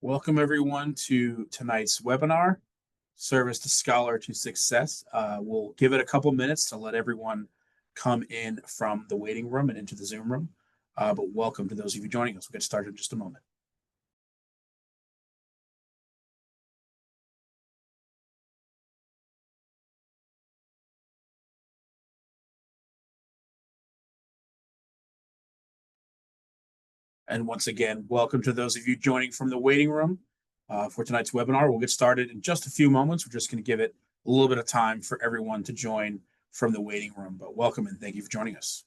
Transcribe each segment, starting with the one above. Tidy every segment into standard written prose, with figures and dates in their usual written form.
Welcome everyone to tonight's webinar, Service to Scholar to Success. We'll give it a couple minutes to let everyone come in from the waiting room and into the Zoom room. But welcome to those of you joining us. We'll get started in just a moment. And once again, welcome to those of you joining from the waiting room for tonight's webinar. We'll get started in just a few moments. We're just going to give it a little bit of time for everyone to join from the waiting room. But welcome and thank you for joining us.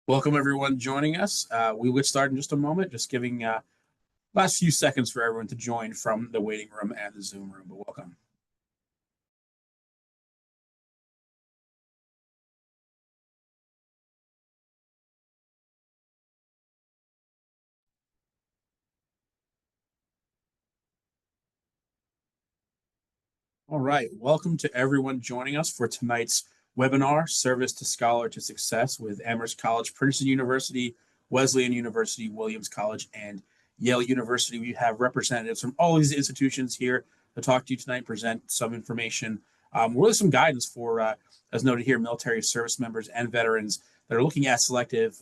Welcome everyone joining us. We will start in just a moment, just giving last few seconds for everyone to join from the waiting room and the Zoom room, but welcome. All right, welcome to everyone joining us for tonight's webinar, Service to Scholar to Success with Amherst College, Princeton University, Wesleyan University, Williams College, and Yale University. We have representatives from all these institutions here to talk to you tonight, present some information, really some guidance for, as noted here, military service members and veterans that are looking at selective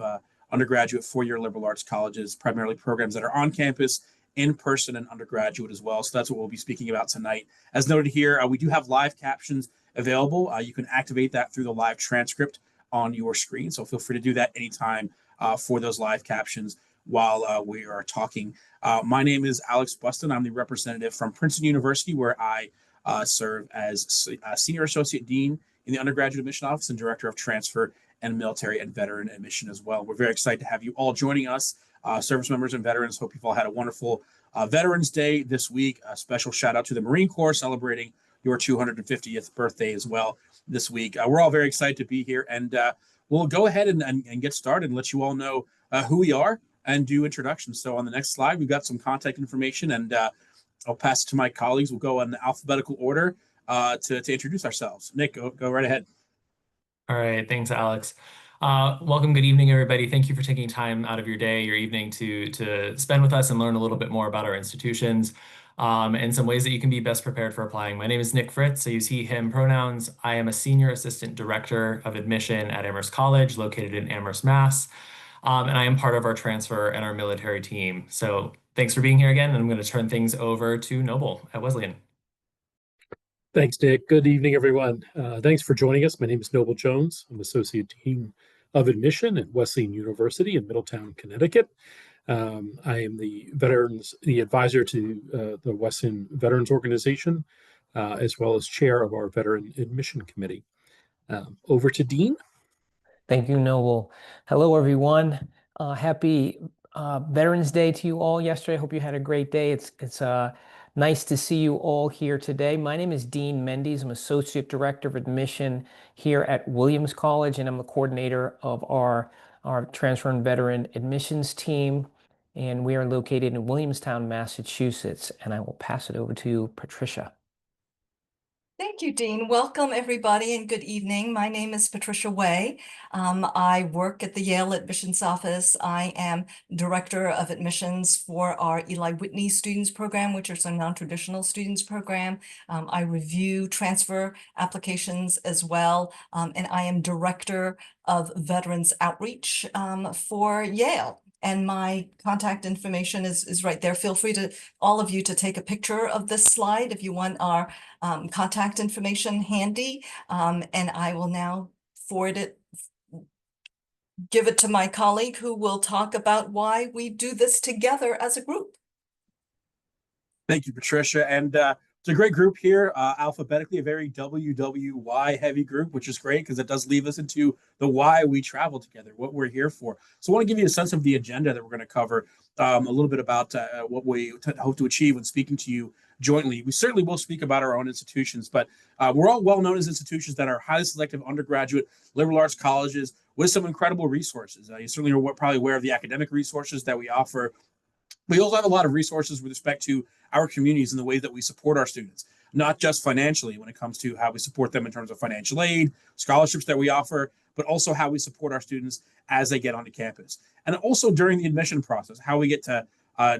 undergraduate four-year liberal arts colleges, primarily programs that are on campus, in person, and undergraduate as well. So that's what we'll be speaking about tonight. As noted here, we do have live captions available. You can activate that through the live transcript on your screen. So feel free to do that anytime for those live captions while we are talking. My name is Alex Buston. I'm the representative from Princeton University, where I serve as Senior Associate Dean in the Undergraduate Admission Office and Director of Transfer and Military and Veteran Admission as well. We're very excited to have you all joining us, service members and veterans. Hope you've all had a wonderful Veterans Day this week. A special shout out to the Marine Corps celebrating your 250th birthday as well this week. We're all very excited to be here, and we'll go ahead and get started and let you all know who we are and do introductions. So on the next slide, we've got some contact information, and I'll pass it to my colleagues. We'll go in the alphabetical order to introduce ourselves. Nick, go right ahead. All right, thanks, Alex. Welcome, good evening, everybody. Thank you for taking time out of your day, your evening to spend with us and learn a little bit more about our institutions and some ways that you can be best prepared for applying. My name is Nick Fritz. I use he, him pronouns. I am a Senior Assistant Director of Admission at Amherst College, located in Amherst, Mass. And I am part of our transfer and our military team. So thanks for being here again. And I'm going to turn things over to Noble at Wesleyan. Thanks, Nick. Good evening, everyone. Thanks for joining us. My name is Noble Jones. I'm Associate Dean of Admission at Wesleyan University in Middletown, Connecticut. I am the advisor to the Wesleyan Veterans Organization, as well as chair of our Veteran Admission Committee. Over to Dean. Thank you, Noble. Hello, everyone. Happy Veterans Day to you all yesterday. I hope you had a great day. It's nice to see you all here today. My name is Dean Mendes. I'm Associate Director of Admission here at Williams College, and I'm the coordinator of our Transfer and Veteran Admissions team. And we are located in Williamstown, Massachusetts. And I will pass it over to Patricia. Thank you, Dean. Welcome, everybody, and good evening. My name is Patricia Way. I work at the Yale Admissions Office. I am Director of Admissions for our Eli Whitney Students Program, which is a non-traditional students program. I review transfer applications as well, and I am Director of Veterans Outreach for Yale. And my contact information is right there. Feel free to, all of you, to take a picture of this slide if you want our contact information handy. And I will now give it to my colleague who will talk about why we do this together as a group. Thank you, Patricia. And to It's a great group here, alphabetically, a very WWY heavy group, which is great because it does leave us into the why we travel together, what we're here for. So I want to give you a sense of the agenda that we're going to cover, a little bit about what we hope to achieve when speaking to you jointly. We certainly will speak about our own institutions, but we're all well known as institutions that are highly selective undergraduate liberal arts colleges with some incredible resources. You certainly are probably aware of the academic resources that we offer. We also have a lot of resources with respect to our communities and the way that we support our students, not just financially when it comes to how we support them in terms of financial aid, scholarships that we offer, but also how we support our students as they get onto campus. And also during the admission process, how we get to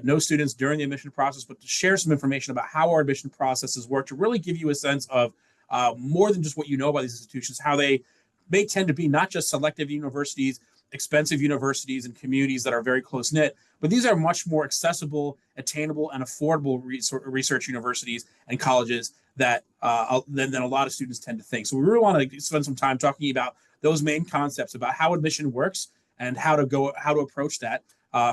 know students during the admission process, but to share some information about how our admission processes work to really give you a sense of more than just what you know about these institutions, how they may tend to be not just selective universities, expensive universities and communities that are very close knit, but these are much more accessible, attainable, and affordable research universities and colleges that than a lot of students tend to think. So we really want to spend some time talking about those main concepts about how admission works and how to approach that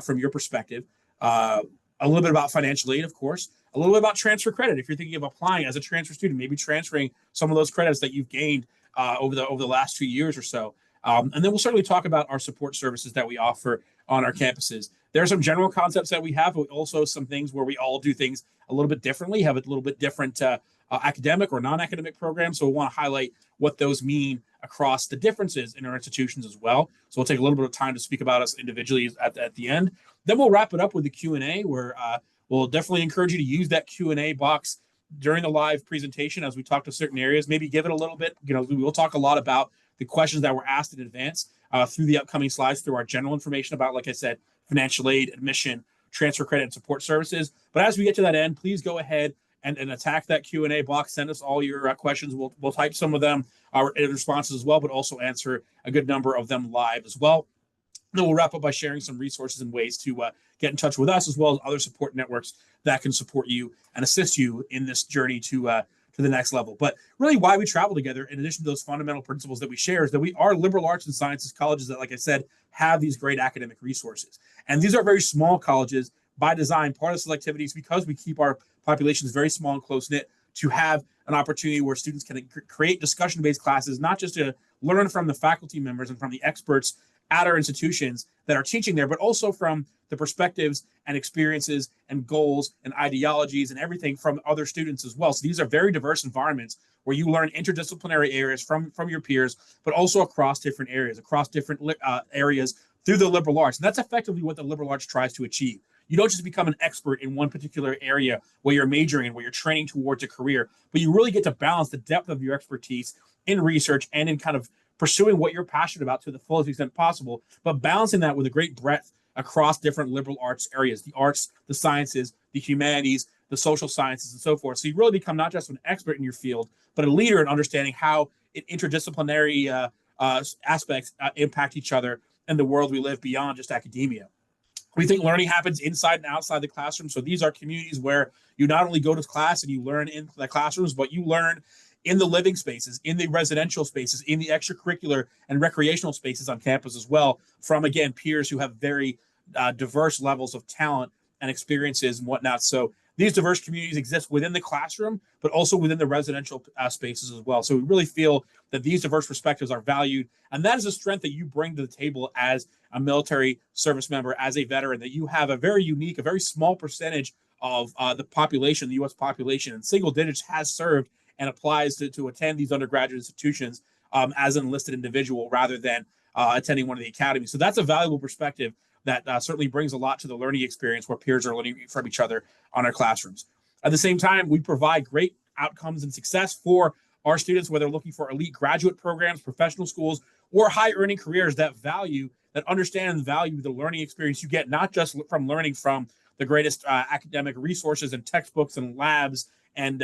from your perspective. A little bit about financial aid, of course, a little bit about transfer credit. If you're thinking of applying as a transfer student, maybe transferring some of those credits that you've gained over the last 2 years or so. And then we'll certainly talk about our support services that we offer on our campuses. There are some general concepts that we have, but also some things where we all do things a little bit differently, have a little bit different academic or non-academic programs. So we want to highlight what those mean across the differences in our institutions as well. So we'll take a little bit of time to speak about us individually at the end. Then we'll wrap it up with the Q&A, where we'll definitely encourage you to use that Q&A box during the live presentation as we talk to certain areas. Maybe give it a little bit. We'll talk a lot about the questions that were asked in advance through the upcoming slides, through our general information about, like I said, financial aid, admission, transfer credit, and support services. But as we get to that end, please go ahead and attack that Q&A box. Send us all your questions. We'll type some of them, our responses as well, but also answer a good number of them live as well. And then we'll wrap up by sharing some resources and ways to get in touch with us, as well as other support networks that can support you and assist you in this journey to the next level. But really why we travel together, in addition to those fundamental principles that we share, is that we are liberal arts and sciences colleges that, like I said, have these great academic resources. And these are very small colleges by design. Part of selectivity is because we keep our populations very small and close-knit, to have an opportunity where students can create discussion-based classes, not just to learn from the faculty members and from the experts at our institutions that are teaching there, but also from the perspectives and experiences and goals and ideologies and everything from other students as well. So these are very diverse environments where you learn interdisciplinary areas from your peers, but also across different areas, areas through the liberal arts. And that's effectively what the liberal arts tries to achieve. You don't just become an expert in one particular area where you're majoring and where you're training towards a career, but you really get to balance the depth of your expertise in research and in kind of pursuing what you're passionate about to the fullest extent possible, but balancing that with a great breadth across different liberal arts areas, the arts, the sciences, the humanities, the social sciences, and so forth. So you really become not just an expert in your field, but a leader in understanding how interdisciplinary aspects impact each other and the world we live beyond just academia. We think learning happens inside and outside the classroom. So these are communities where you not only go to class and you learn in the classrooms, but you learn in the living spaces, in the residential spaces, in the extracurricular and recreational spaces on campus as well, from, again, peers who have very diverse levels of talent and experiences and whatnot. So these diverse communities exist within the classroom, but also within the residential spaces as well. So we really feel that these diverse perspectives are valued. And that is a strength that you bring to the table as a military service member, as a veteran, that you have a very unique, a very small percentage of the population, the U.S. population, and single digits has served and applies to attend these undergraduate institutions as an enlisted individual rather than attending one of the academies. So that's a valuable perspective that certainly brings a lot to the learning experience where peers are learning from each other on our classrooms. At the same time, we provide great outcomes and success for our students, whether looking for elite graduate programs, professional schools, or high-earning careers that understand and value the learning experience you get, not just from learning from the greatest academic resources and textbooks and labs and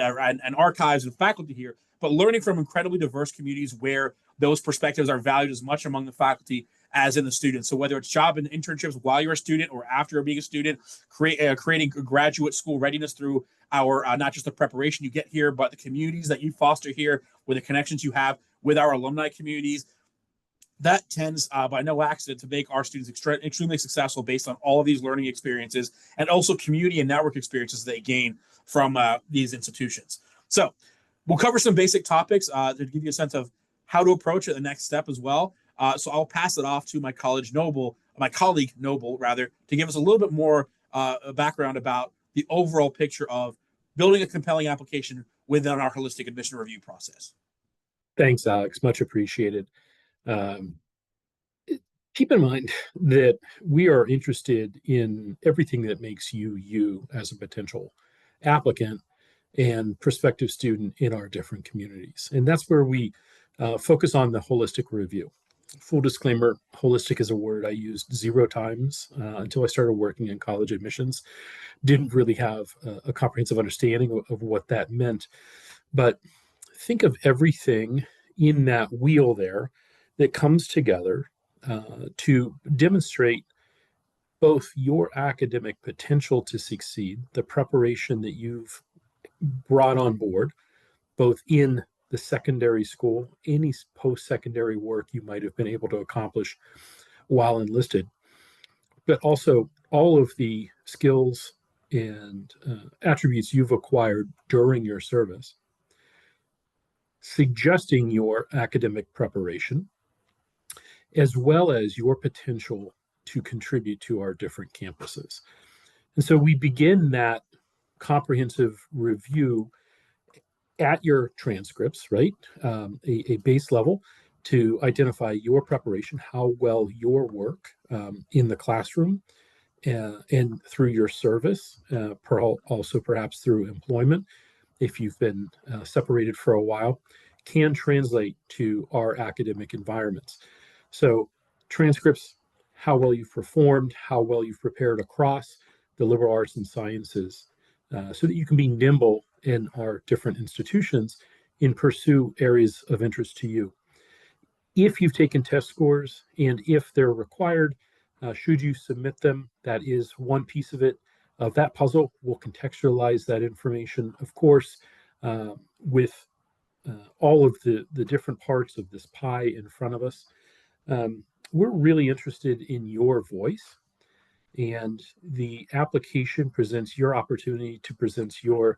archives and faculty here, but learning from incredibly diverse communities where those perspectives are valued as much among the faculty as in the students. So whether it's job and internships while you're a student or after being a student, creating graduate school readiness through our not just the preparation you get here, but the communities that you foster here with the connections you have with our alumni communities, that tends by no accident to make our students extremely successful based on all of these learning experiences and also community and network experiences they gain from these institutions. So we'll cover some basic topics to give you a sense of how to approach it, the next step as well. So I'll pass it off to my colleague Noble, to give us a little bit more background about the overall picture of building a compelling application within our holistic admission review process. Thanks, Alex. Much appreciated. Keep in mind that we are interested in everything that makes you as a potential applicant and prospective student in our different communities. And that's where we focus on the holistic review. Full disclaimer, holistic is a word I used 0 times until I started working in college admissions. Didn't really have a comprehensive understanding of what that meant. But think of everything in that wheel there that comes together to demonstrate both your academic potential to succeed, the preparation that you've brought on board, both in the secondary school, any post-secondary work you might have been able to accomplish while enlisted, but also all of the skills and attributes you've acquired during your service, suggesting your academic preparation, as well as your potential to contribute to our different campuses. And so we begin that comprehensive review at your transcripts, right? A base level to identify your preparation, how well your work in the classroom and through your service, also perhaps through employment, if you've been separated for a while, can translate to our academic environments. So transcripts, how well you've performed, how well you've prepared across the liberal arts and sciences, so that you can be nimble in our different institutions and pursue areas of interest to you. If you've taken test scores and if they're required, should you submit them, that is one piece of it. Of that puzzle, we'll contextualize that information, of course, with all of the different parts of this pie in front of us. We're really interested in your voice, and the application presents your opportunity to present your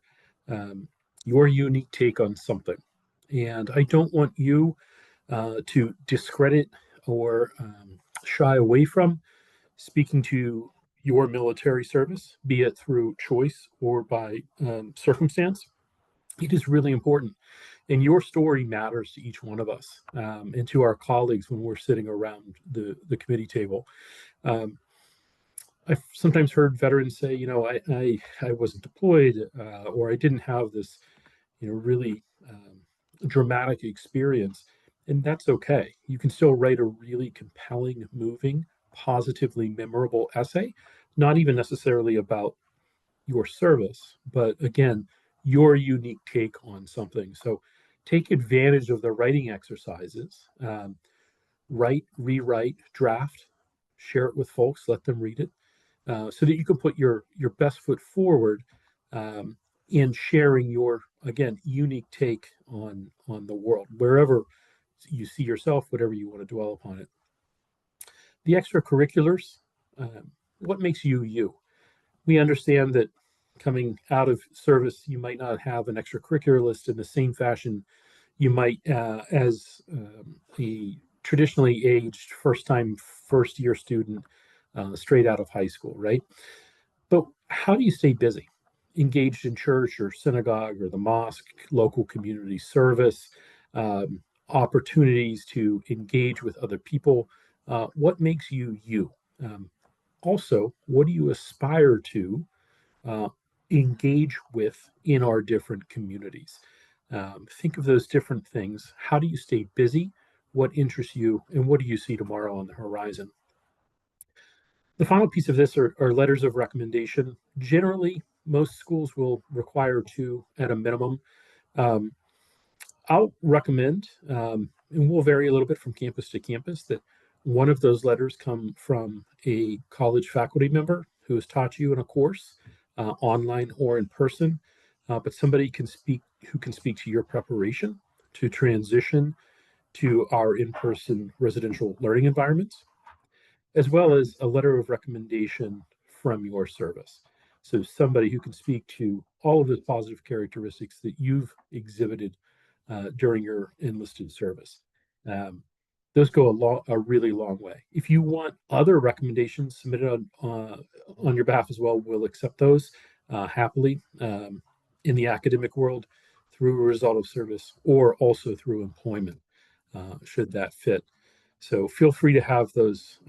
unique take on something. And I don't want you to discredit or shy away from speaking to your military service, be it through choice or by circumstance. It is really important. And your story matters to each one of us and to our colleagues when we're sitting around the committee table. I've sometimes heard veterans say, I wasn't deployed or I didn't have this, really dramatic experience. And that's okay. You can still write a really compelling, moving, positively memorable essay, not even necessarily about your service, but again, your unique take on something. So take advantage of the writing exercises, write, rewrite, draft, share it with folks, let them read it, so that you can put your best foot forward in sharing your, again, unique take on the world, wherever you see yourself, whatever you want to dwell upon it. The extracurriculars, what makes you you? We understand that coming out of service, you might not have an extracurricular list in the same fashion you might as a traditionally aged first year student straight out of high school, right? But how do you stay busy? Engaged in church or synagogue or the mosque, local community service, opportunities to engage with other people. What makes you you? Also, what do you aspire to engage with in our different communities? Think of those different things. How do you stay busy? What interests you? And what do you see tomorrow on the horizon? The final piece of this are letters of recommendation. Generally, most schools will require 2 at a minimum. I'll recommend, and we'll vary a little bit from campus to campus, that one of those letters come from a college faculty member who has taught you in a course, online or in person, but somebody who can speak to your preparation to transition to our in-person residential learning environments, as well as a letter of recommendation from your service. So somebody who can speak to all of the positive characteristics that you've exhibited during your enlisted service. Those go a really long way. If you want other recommendations submitted on your behalf as well, we'll accept those happily in the academic world through a result of service or also through employment, should that fit. So feel free to have those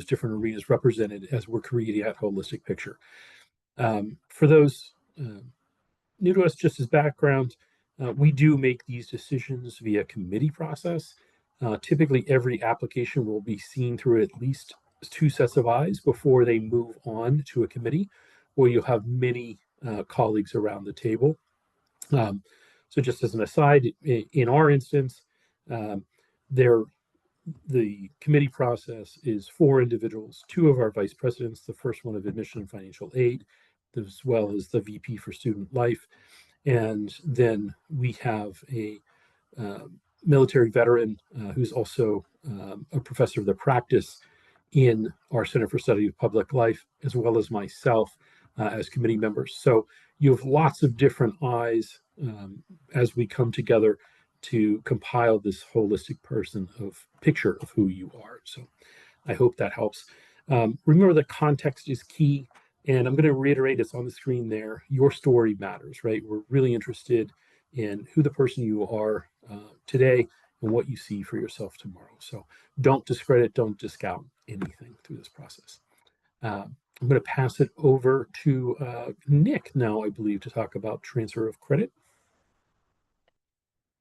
different arenas represented as we're creating that holistic picture. For those new to us, just as background, we do make these decisions via committee process. Typically, every application will be seen through at least 2 sets of eyes before they move on to a committee, where you'll have many colleagues around the table. So just as an aside, in our instance, the committee process is 4 individuals, 2 of our vice presidents, the first one of admission and financial aid, as well as the VP for student life. And then we have a military veteran who's also a professor of the practice in our Center for Study of Public Life, as well as myself as committee members. So you have lots of different eyes as we come together to compile this holistic picture of who you are. So I hope that helps. Remember that context is key. And I'm going to reiterate, it's on the screen there. Your story matters, right? We're really interested in who the person you are today and what you see for yourself tomorrow. So don't discredit, don't discount anything through this process. I'm going to pass it over to Nick now, I believe, to talk about transfer of credit.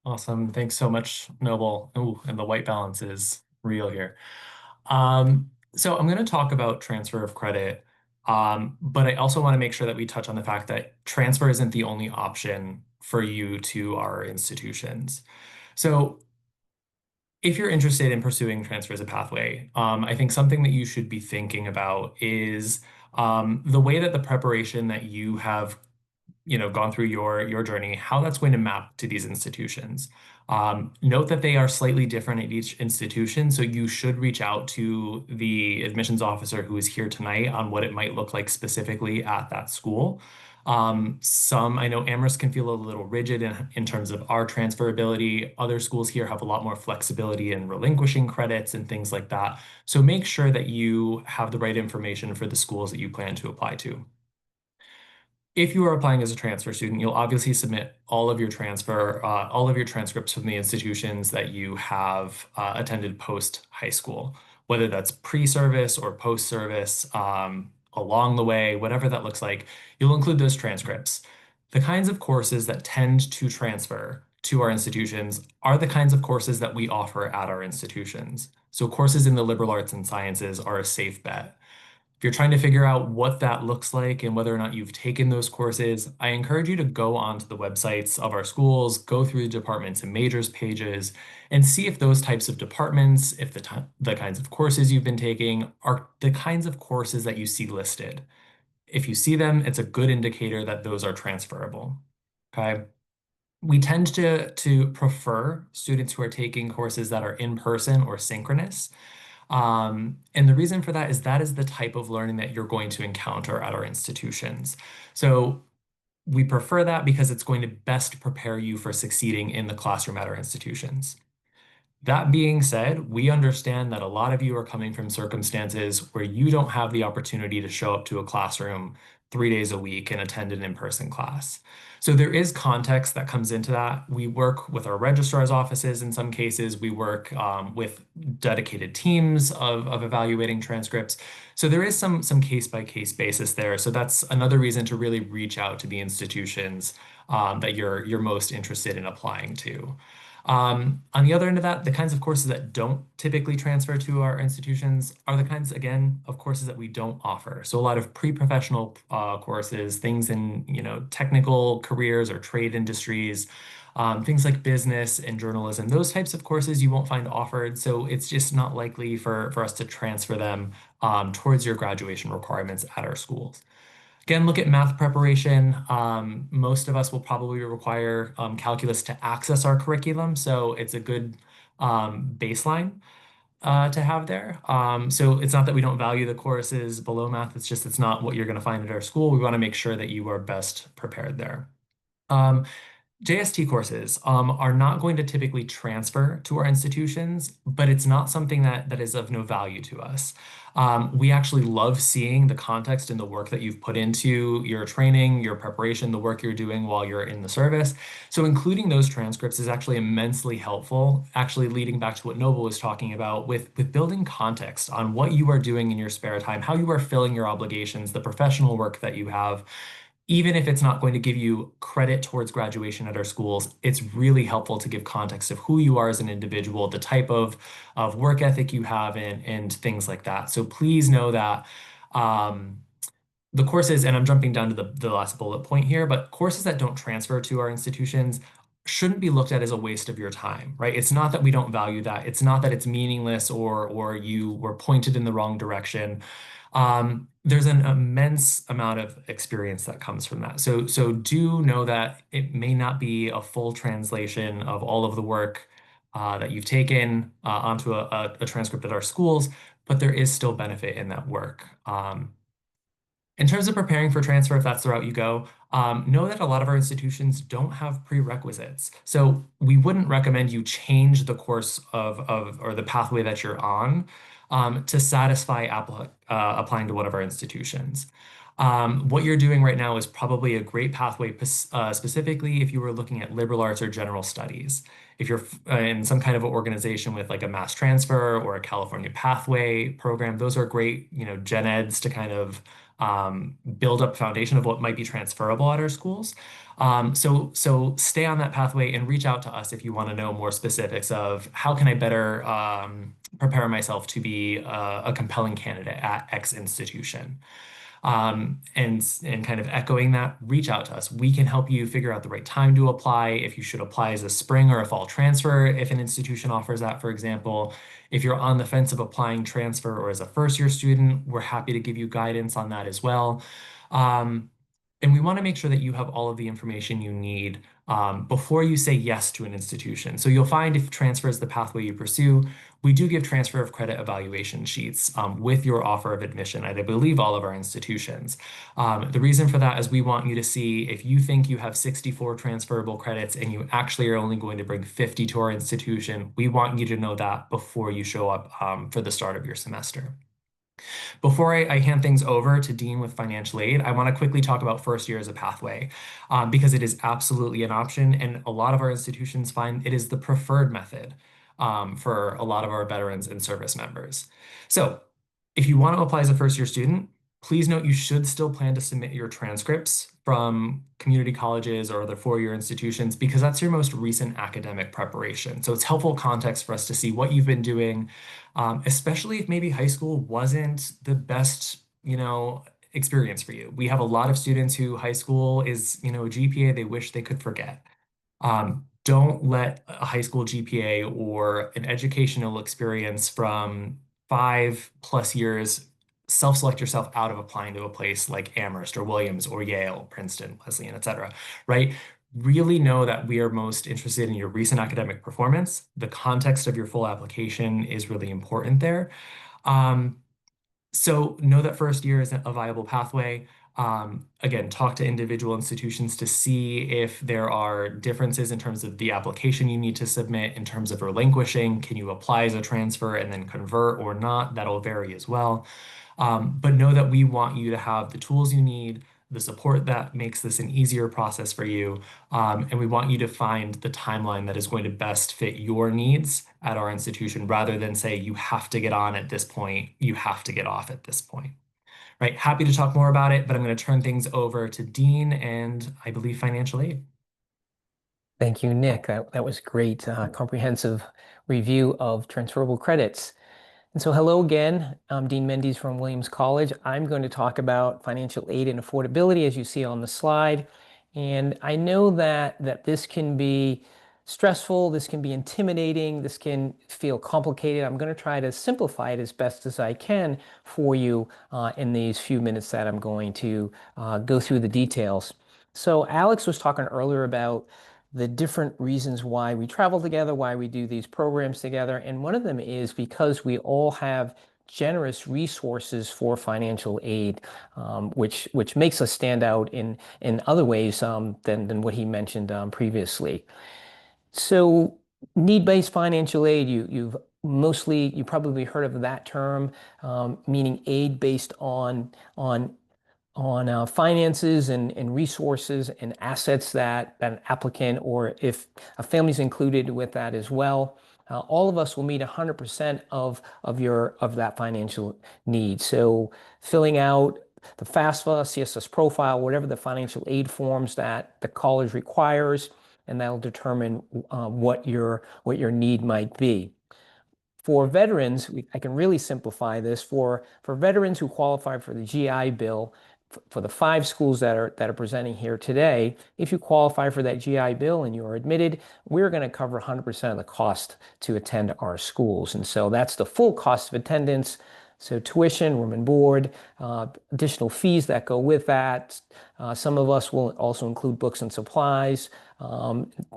Awesome. Thanks so much, Noble. Ooh, and the white balance is real here. So I'm going to talk about transfer of credit. But I also want to make sure that we touch on the fact that transfer isn't the only option for you to our institutions. So if you're interested in pursuing transfer as a pathway, I think something that you should be thinking about is the way that the preparation that you have gone through your journey, how that's going to map to these institutions. Note that they are slightly different at each institution, so you should reach out to the admissions officer who is here tonight on what it might look like specifically at that school. I know Amherst can feel a little rigid in terms of our transferability. Other schools here have a lot more flexibility in relinquishing credits and things like that. So make sure that you have the right information for the schools that you plan to apply to. If you are applying as a transfer student, you'll obviously submit all of your transcripts from the institutions that you have attended post high school, whether that's pre-service or post-service, along the way, whatever that looks like, you'll include those transcripts. The kinds of courses that tend to transfer to our institutions are the kinds of courses that we offer at our institutions. So courses in the liberal arts and sciences are a safe bet. If you're trying to figure out what that looks like and whether or not you've taken those courses, I encourage you to go onto the websites of our schools, go through the departments and majors pages, and see if those types of departments, if the kinds of courses you've been taking are the kinds of courses that you see listed. If you see them, it's a good indicator that those are transferable. Okay. We tend to prefer students who are taking courses that are in person or synchronous. And the reason for that is the type of learning that you're going to encounter at our institutions. So we prefer that because it's going to best prepare you for succeeding in the classroom at our institutions. That being said, we understand that a lot of you are coming from circumstances where you don't have the opportunity to show up to a classroom 3 days a week and attend an in-person class. So there is context that comes into that. We work with our registrar's offices in some cases. We work with dedicated teams of evaluating transcripts. So there is some case-by-case basis there. So that's another reason to really reach out to the institutions that you're most interested in applying to. On the other end of that, the kinds of courses that don't typically transfer to our institutions are the kinds, again, of courses that we don't offer. So a lot of pre-professional courses, things in, technical careers or trade industries, things like business and journalism, those types of courses you won't find offered. So it's just not likely for us to transfer them towards your graduation requirements at our schools. Again, look at math preparation. Most of us will probably require calculus to access our curriculum, so it's a good baseline. to have there. So it's not that we don't value the courses below math, it's just it's not what you're going to find at our school. We want to make sure that you are best prepared there. JST courses are not going to typically transfer to our institutions, but it's not something that is of no value to us. We actually love seeing the context and the work that you've put into your training, your preparation, the work you're doing while you're in the service. So including those transcripts is actually immensely helpful, actually leading back to what Noble was talking about with building context on what you are doing in your spare time, how you are filling your obligations, the professional work that you have. Even if it's not going to give you credit towards graduation at our schools, it's really helpful to give context of who you are as an individual, the type of work ethic you have, and things like that. So please know that the courses, and I'm jumping down to the last bullet point here, but courses that don't transfer to our institutions shouldn't be looked at as a waste of your time, right? It's not that we don't value that. It's not that it's meaningless or you were pointed in the wrong direction. There's an immense amount of experience that comes from that. So do know that it may not be a full translation of all of the work that you've taken onto a transcript at our schools, but there is still benefit in that work. In terms of preparing for transfer, if that's the route you go, know that a lot of our institutions don't have prerequisites. So we wouldn't recommend you change the course or the pathway that you're on to satisfy applying to one of our institutions. What you're doing right now is probably a great pathway, specifically if you were looking at liberal arts or general studies. If you're in some kind of an organization with like a mass transfer or a California pathway program, those are great, gen eds to kind of build up foundation of what might be transferable at our schools. So stay on that pathway and reach out to us if you want to know more specifics of how can I better prepare myself to be a compelling candidate at X institution. And kind of echoing that, reach out to us. We can help you figure out the right time to apply, if you should apply as a spring or a fall transfer, if an institution offers that, for example. If you're on the fence of applying transfer or as a first-year student, we're happy to give you guidance on that as well. And we want to make sure that you have all of the information you need before you say yes to an institution. So you'll find if transfer is the pathway you pursue, we do give transfer of credit evaluation sheets with your offer of admission at, I believe, all of our institutions. The reason for that is we want you to see if you think you have 64 transferable credits and you actually are only going to bring 50 to our institution, we want you to know that before you show up for the start of your semester. Before I hand things over to Dean with financial aid, I want to quickly talk about first year as a pathway because it is absolutely an option, and a lot of our institutions find it is the preferred method for a lot of our veterans and service members. So if you want to apply as a first year student, please note you should still plan to submit your transcripts from community colleges or other four-year institutions because that's your most recent academic preparation. So it's helpful context for us to see what you've been doing, especially if maybe high school wasn't the best, experience for you. We have a lot of students who high school is, a GPA they wish they could forget. Don't let a high school GPA or an educational experience from 5+ years self-select yourself out of applying to a place like Amherst or Williams or Yale, Princeton, Wesleyan, etc. Right? Really know that we are most interested in your recent academic performance. The context of your full application is really important there. So know that first year is a viable pathway. Again, talk to individual institutions to see if there are differences in terms of the application you need to submit, in terms of relinquishing. Can you apply as a transfer and then convert or not? That'll vary as well. But know that we want you to have the tools you need, the support that makes this an easier process for you, and we want you to find the timeline that is going to best fit your needs at our institution rather than say you have to get on at this point, you have to get off at this point. Right, happy to talk more about it, but I'm going to turn things over to Dean and I believe financial aid. Thank you, Nick. That was great, comprehensive review of transferable credits. And so hello again, I'm Dean Mendes from Williams College. I'm going to talk about financial aid and affordability as you see on the slide. And I know that this can be stressful, this can be intimidating, this can feel complicated. I'm going to try to simplify it as best as I can for you in these few minutes that I'm going to go through the details. So Alex was talking earlier about the different reasons why we travel together, why we do these programs together. And one of them is because we all have generous resources for financial aid, which makes us stand out in other ways than what he mentioned previously. So need-based financial aid, you probably heard of that term, meaning aid based on finances and resources and assets that an applicant, or if a family's included with that as well, all of us will meet 100% of that financial need. So filling out the FAFSA, CSS profile, whatever the financial aid forms that the college requires, and that'll determine what your need might be. For veterans, I can really simplify this. For veterans who qualify for the GI Bill, for the 5 schools that are presenting here today, if you qualify for that GI Bill and you are admitted, we're going to cover 100% of the cost to attend our schools. And so that's the full cost of attendance. So tuition, room and board, additional fees that go with that. Some of us will also include books and supplies.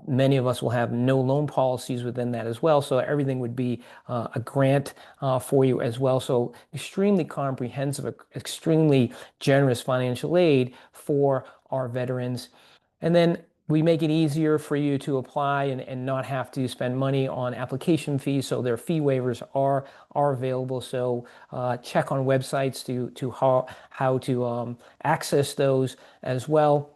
Many of us will have no loan policies within that as well. So everything would be a grant for you as well. So extremely comprehensive, extremely generous financial aid for our veterans. And then we make it easier for you to apply and not have to spend money on application fees. So their fee waivers are available. So check on websites to how to access those as well.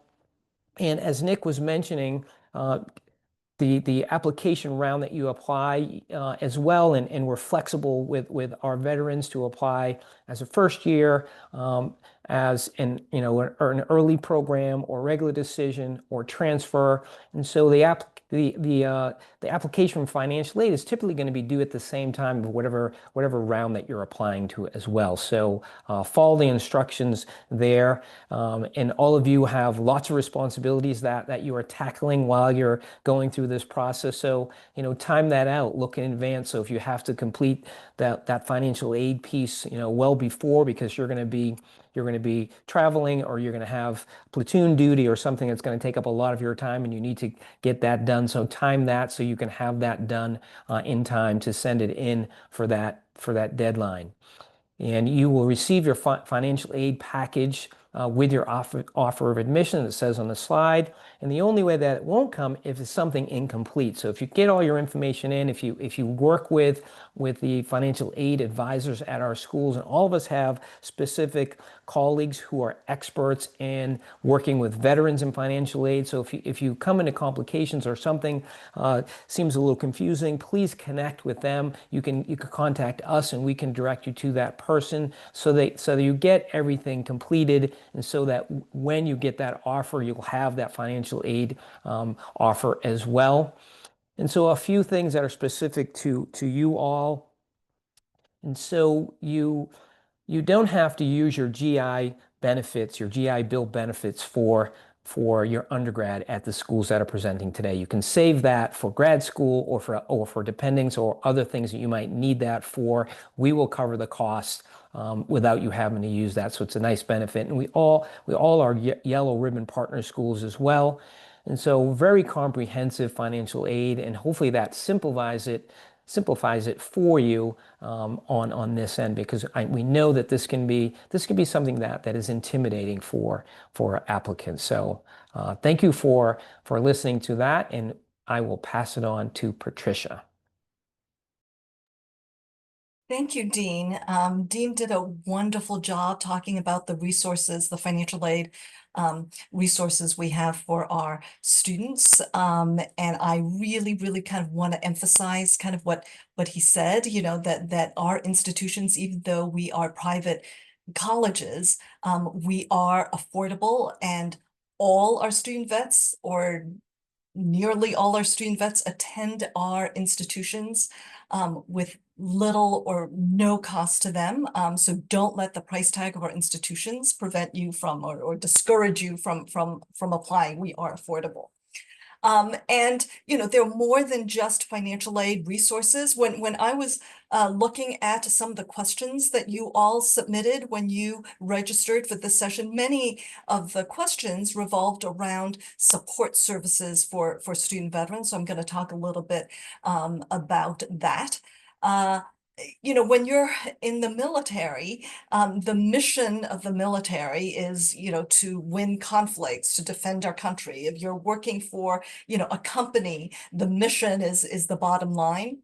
And as Nick was mentioning, the application round that you apply as well, and we're flexible with our veterans to apply as a first year, as an early program or regular decision or transfer. And so the application for financial aid is typically going to be due at the same time of whatever round that you're applying to as well. So follow the instructions there, and all of you have lots of responsibilities that you are tackling while you're going through this process. So time that out, look in advance. So if you have to complete that financial aid piece well before, because you're going to be traveling, or you're going to have platoon duty or something that's going to take up a lot of your time, and you need to get that done. So time that so you can have that done in time to send it in for that deadline. And you will receive your financial aid package with your offer of admission, that says on the slide. And the only way that it won't come if it's something incomplete. So if you get all your information in, if you work with the financial aid advisors at our schools, and all of us have specific colleagues who are experts in working with veterans in financial aid. So if you come into complications or something seems a little confusing, please connect with them. You can contact us, and we can direct you to that person so that you get everything completed, and so that when you get that offer, you'll have that financial aid offer as well. And so a few things that are specific to you all. And so you don't have to use your GI benefits, your GI Bill benefits for your undergrad at the schools that are presenting today. You can save that for grad school or for dependents or other things that you might need that for. We will cover the cost without you having to use that. So it's a nice benefit. And we all are Yellow Ribbon partner schools as well. And so very comprehensive financial aid, and hopefully that simplifies it for you on this end, because we know that this can be something that is intimidating for applicants. So thank you for listening to that, and I will pass it on to Patricia. Thank you, Dean. Dean did a wonderful job talking about the resources, the financial aid resources we have for our students. And I really, really kind of want to emphasize kind of what he said, that our institutions, even though we are private colleges, we are affordable, and all our student vets, or nearly all our student vets, attend our institutions with little or no cost to them. So don't let the price tag of our institutions prevent you from or discourage you from applying. We are affordable. And, they're more than just financial aid resources. When I was looking at some of the questions that you all submitted when you registered for this session, many of the questions revolved around support services for student veterans. So I'm going to talk a little bit about that. When you're in the military, the mission of the military is, to win conflicts, to defend our country. If you're working for, a company, the mission is the bottom line.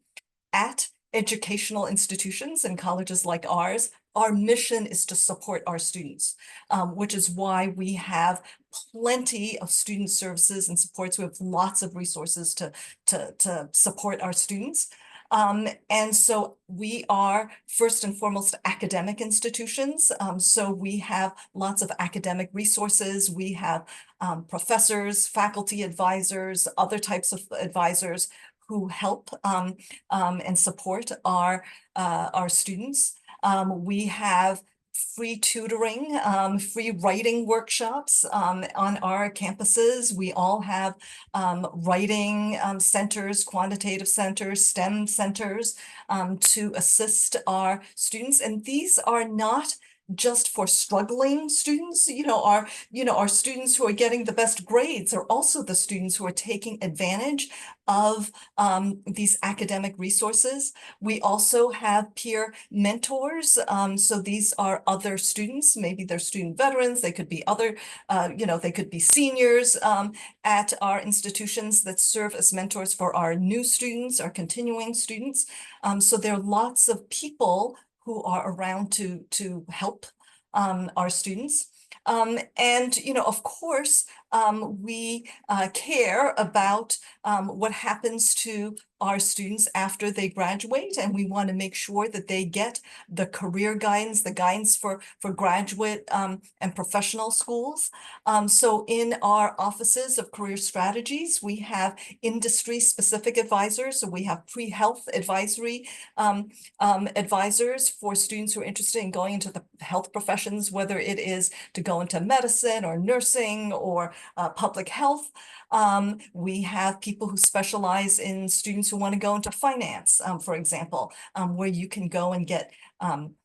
At educational institutions and colleges like ours, our mission is to support our students, which is why we have plenty of student services and supports. We have lots of resources to support our students. And so we are first and foremost academic institutions. So we have lots of academic resources. We have professors, faculty advisors, other types of advisors who help and support our students. We have free tutoring, free writing workshops on our campuses. We all have writing centers, quantitative centers, STEM centers to assist our students. And these are not just for struggling students. Our students who are getting the best grades are also the students who are taking advantage of these academic resources. We also have peer mentors. So these are other students, maybe they're student veterans, they could be other, they could be seniors at our institutions that serve as mentors for our new students, our continuing students. So there are lots of people who are around to help our students. And, of course, we care about what happens to our students after they graduate, and we want to make sure that they get the career guidance, the guidance for graduate and professional schools. So in our offices of career strategies, we have industry-specific advisors. So we have pre-health advisory advisors for students who are interested in going into the health professions, whether it is to go into medicine or nursing or public health. We have people who specialize in students who want to go into finance, for example, where you can go and get some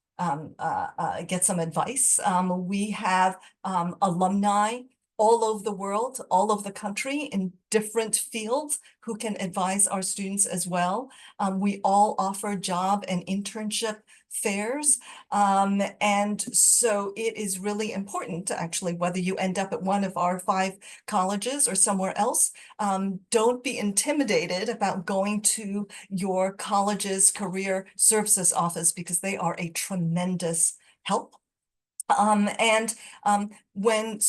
advice. We have alumni all over the world, all over the country in different fields who can advise our students as well. We all offer job and internship fairs. And so it is really important to actually, whether you end up at one of our 5 colleges or somewhere else, don't be intimidated about going to your college's career services office, because they are a tremendous help. And when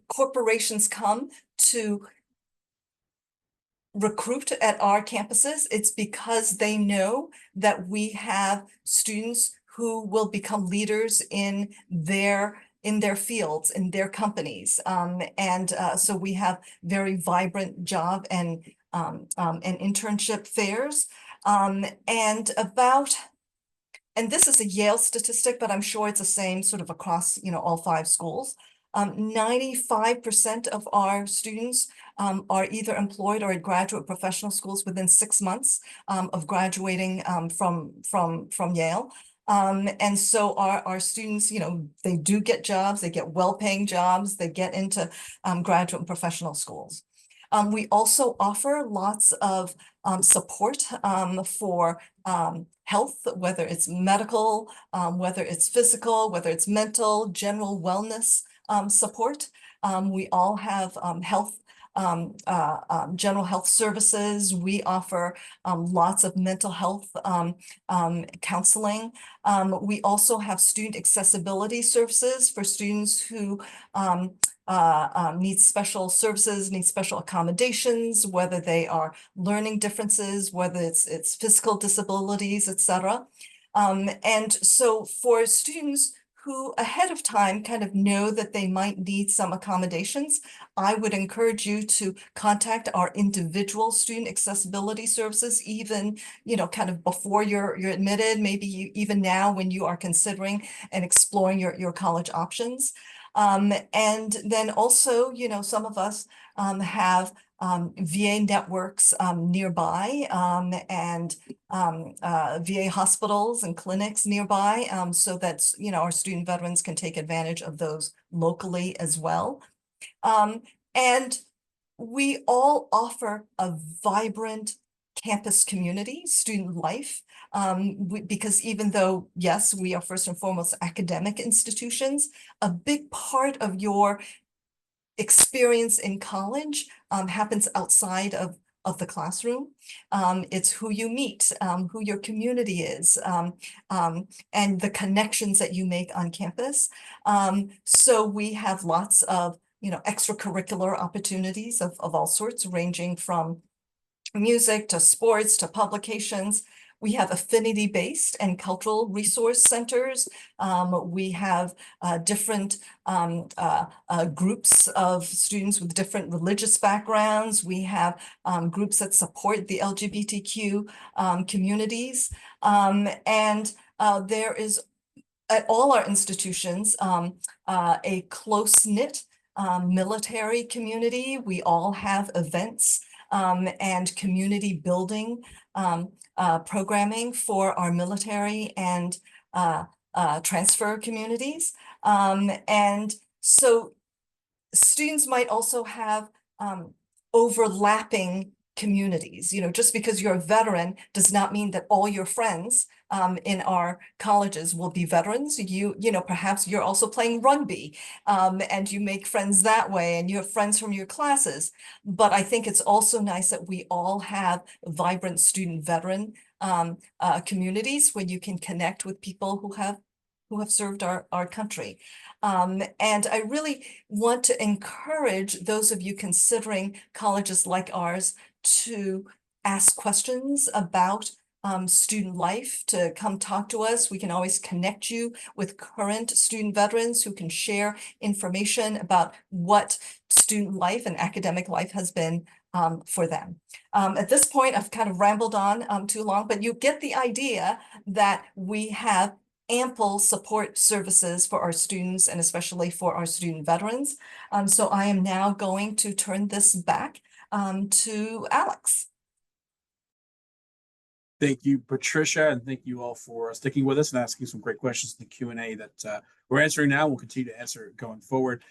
corporations come to recruit at our campuses, it's because they know that we have students who will become leaders in their fields, in their companies. So we have very vibrant job and internship fairs. And this is a Yale statistic, but I'm sure it's the same sort of across, all 5 schools. 95% of our students are either employed or at graduate professional schools within 6 months of graduating from Yale. And so our students, they do get jobs, they get well-paying jobs, they get into graduate and professional schools. We also offer lots of support for health, whether it's medical, whether it's physical, whether it's mental, general wellness support. We all have general health services. We offer lots of mental health counseling. We also have student accessibility services for students who need special services, need special accommodations, whether they are learning differences, whether it's physical disabilities, etc. And so for students who ahead of time kind of know that they might need some accommodations, I would encourage you to contact our individual student accessibility services, even, kind of before you're admitted, maybe even now when you are considering and exploring your college options. And then also, some of us have VA networks nearby and VA hospitals and clinics nearby, so that our student veterans can take advantage of those locally as well. And we all offer a vibrant campus community, student life, because even though, yes, we are first and foremost academic institutions, a big part of your experience in college happens outside of the classroom. It's who you meet, who your community is, and the connections that you make on campus. So we have lots of extracurricular opportunities of all sorts, ranging from music to sports to publications. We have affinity-based and cultural resource centers. We have different groups of students with different religious backgrounds. We have groups that support the LGBTQ communities. And there is, at all our institutions, a close-knit military community. We all have events and community building programming for our military and transfer communities. And so students might also have overlapping communities. Just because you're a veteran does not mean that all your friends in our colleges will be veterans. Perhaps you're also playing rugby, and you make friends that way, and you have friends from your classes. But I think it's also nice that we all have vibrant student veteran communities where you can connect with people who have served our country. And I really want to encourage those of you considering colleges like ours to ask questions about student life, to come talk to us. We can always connect you with current student veterans who can share information about what student life and academic life has been for them. At this point, I've kind of rambled on too long, but you get the idea that we have ample support services for our students and especially for our student veterans. So I am now going to turn this back to Alex. Thank you, Patricia, and thank you all for sticking with us and asking some great questions in the Q&A that we're answering now. We'll continue to answer going forward.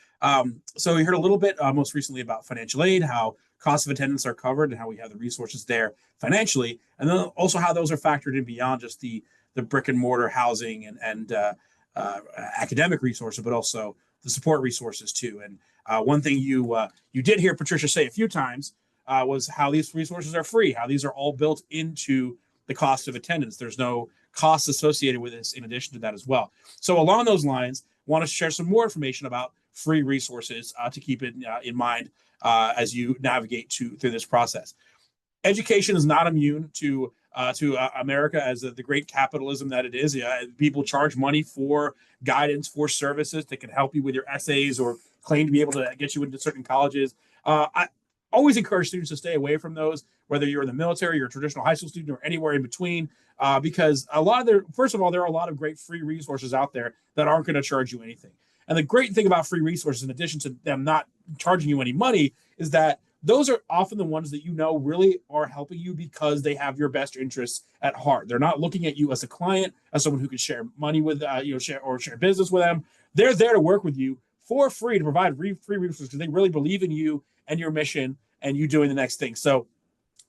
So we heard a little bit most recently about financial aid, how costs of attendance are covered and how we have the resources there financially, and then also how those are factored in beyond just the brick and mortar housing and academic resources, but also the support resources too. And one thing you did hear Patricia say a few times was how these resources are free, how these are all built into the cost of attendance. There's no costs associated with this in addition to that as well. So along those lines, want to share some more information about free resources to keep it in mind as you navigate through this process. Education is not immune to America as the great capitalism that it is. People charge money for guidance, for services that can help you with your essays or claim to be able to get you into certain colleges. I always encourage students to stay away from those, whether you're in the military, you're a traditional high school student, or anywhere in between, because first of all, there are a lot of great free resources out there that aren't going to charge you anything. And the great thing about free resources, in addition to them not charging you any money, is that those are often the ones that really are helping you because they have your best interests at heart. They're not looking at you as a client, as someone who can share money with, share business with them. They're there to work with you for free to provide free resources because they really believe in you and your mission and you doing the next thing. So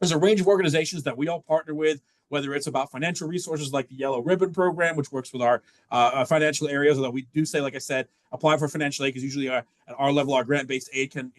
there's a range of organizations that we all partner with, whether it's about financial resources like the Yellow Ribbon Program, which works with our financial areas, although we do say, like I said, apply for financial aid because usually at our level, our grant-based aid can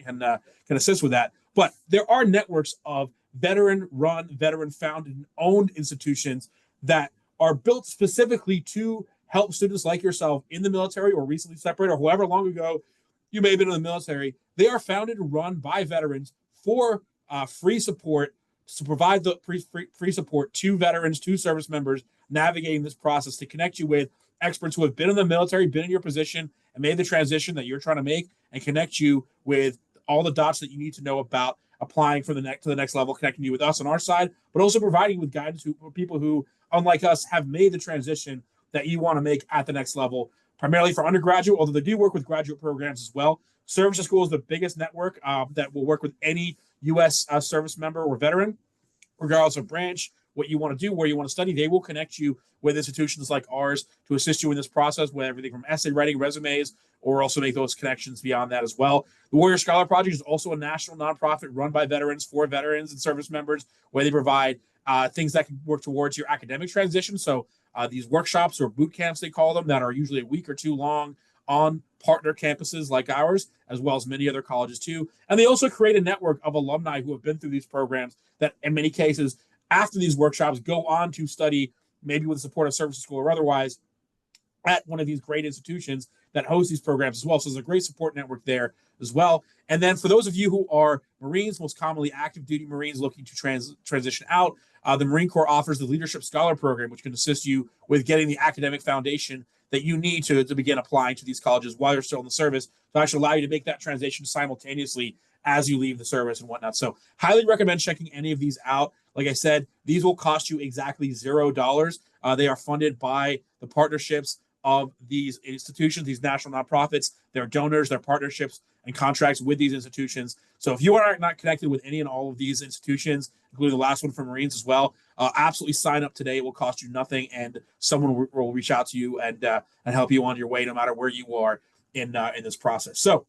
assist with that. But there are networks of veteran-run, veteran-founded, and owned institutions that are built specifically to help students like yourself in the military or recently separated or however long ago you may have been in the military. They are founded and run by veterans for free support, to provide the free support to veterans, to service members navigating this process, to connect you with experts who have been in the military, been in your position, and made the transition that you're trying to make, and connect you with all the dots that you need to know about applying to the next level, connecting you with us on our side, but also providing you with guidance for people who, unlike us, have made the transition that you want to make at the next level, primarily for undergraduate, although they do work with graduate programs as well. Service to School is the biggest network that will work with any U.S. Service member or veteran, regardless of branch, what you want to do, where you want to study. They will connect you with institutions like ours to assist you in this process with everything from essay writing, resumes, or also make those connections beyond that as well. The Warrior Scholar Project is also a national nonprofit run by veterans for veterans and service members, where they provide things that can work towards your academic transition. So these workshops or boot camps, they call them, that are usually a week or two long on partner campuses like ours, as well as many other colleges too. And they also create a network of alumni who have been through these programs that in many cases, after these workshops, go on to study, maybe with the support of Service to School or otherwise, at one of these great institutions that host these programs as well. So there's a great support network there as well. And then for those of you who are Marines, most commonly active duty Marines looking to transition out, the Marine Corps offers the Leadership Scholar Program, which can assist you with getting the academic foundation that you need to begin applying to these colleges while you're still in the service, to actually allow you to make that transition simultaneously as you leave the service and whatnot. So highly recommend checking any of these out. Like I said, these will cost you exactly $0. They are funded by the partnerships of these institutions, these national nonprofits, their donors, their partnerships and contracts with these institutions. So if you are not connected with any and all of these institutions, including the last one for Marines as well, absolutely sign up today. It will cost you nothing, and someone will reach out to you and help you on your way, no matter where you are in this process. So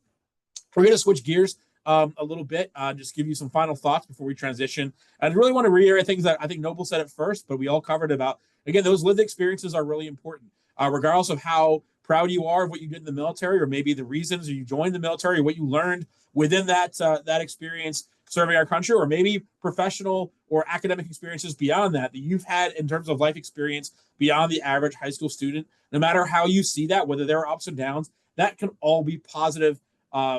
we're going to switch gears a little bit, just give you some final thoughts before we transition. I really want to reiterate things that I think Noble said at first, but we all covered about, again, those lived experiences are really important, regardless of how proud you are of what you did in the military, or maybe the reasons you joined the military, or what you learned within that experience serving our country, or maybe professional or academic experiences beyond that you've had in terms of life experience beyond the average high school student. No matter how you see that, whether there are ups and downs, that can all be positive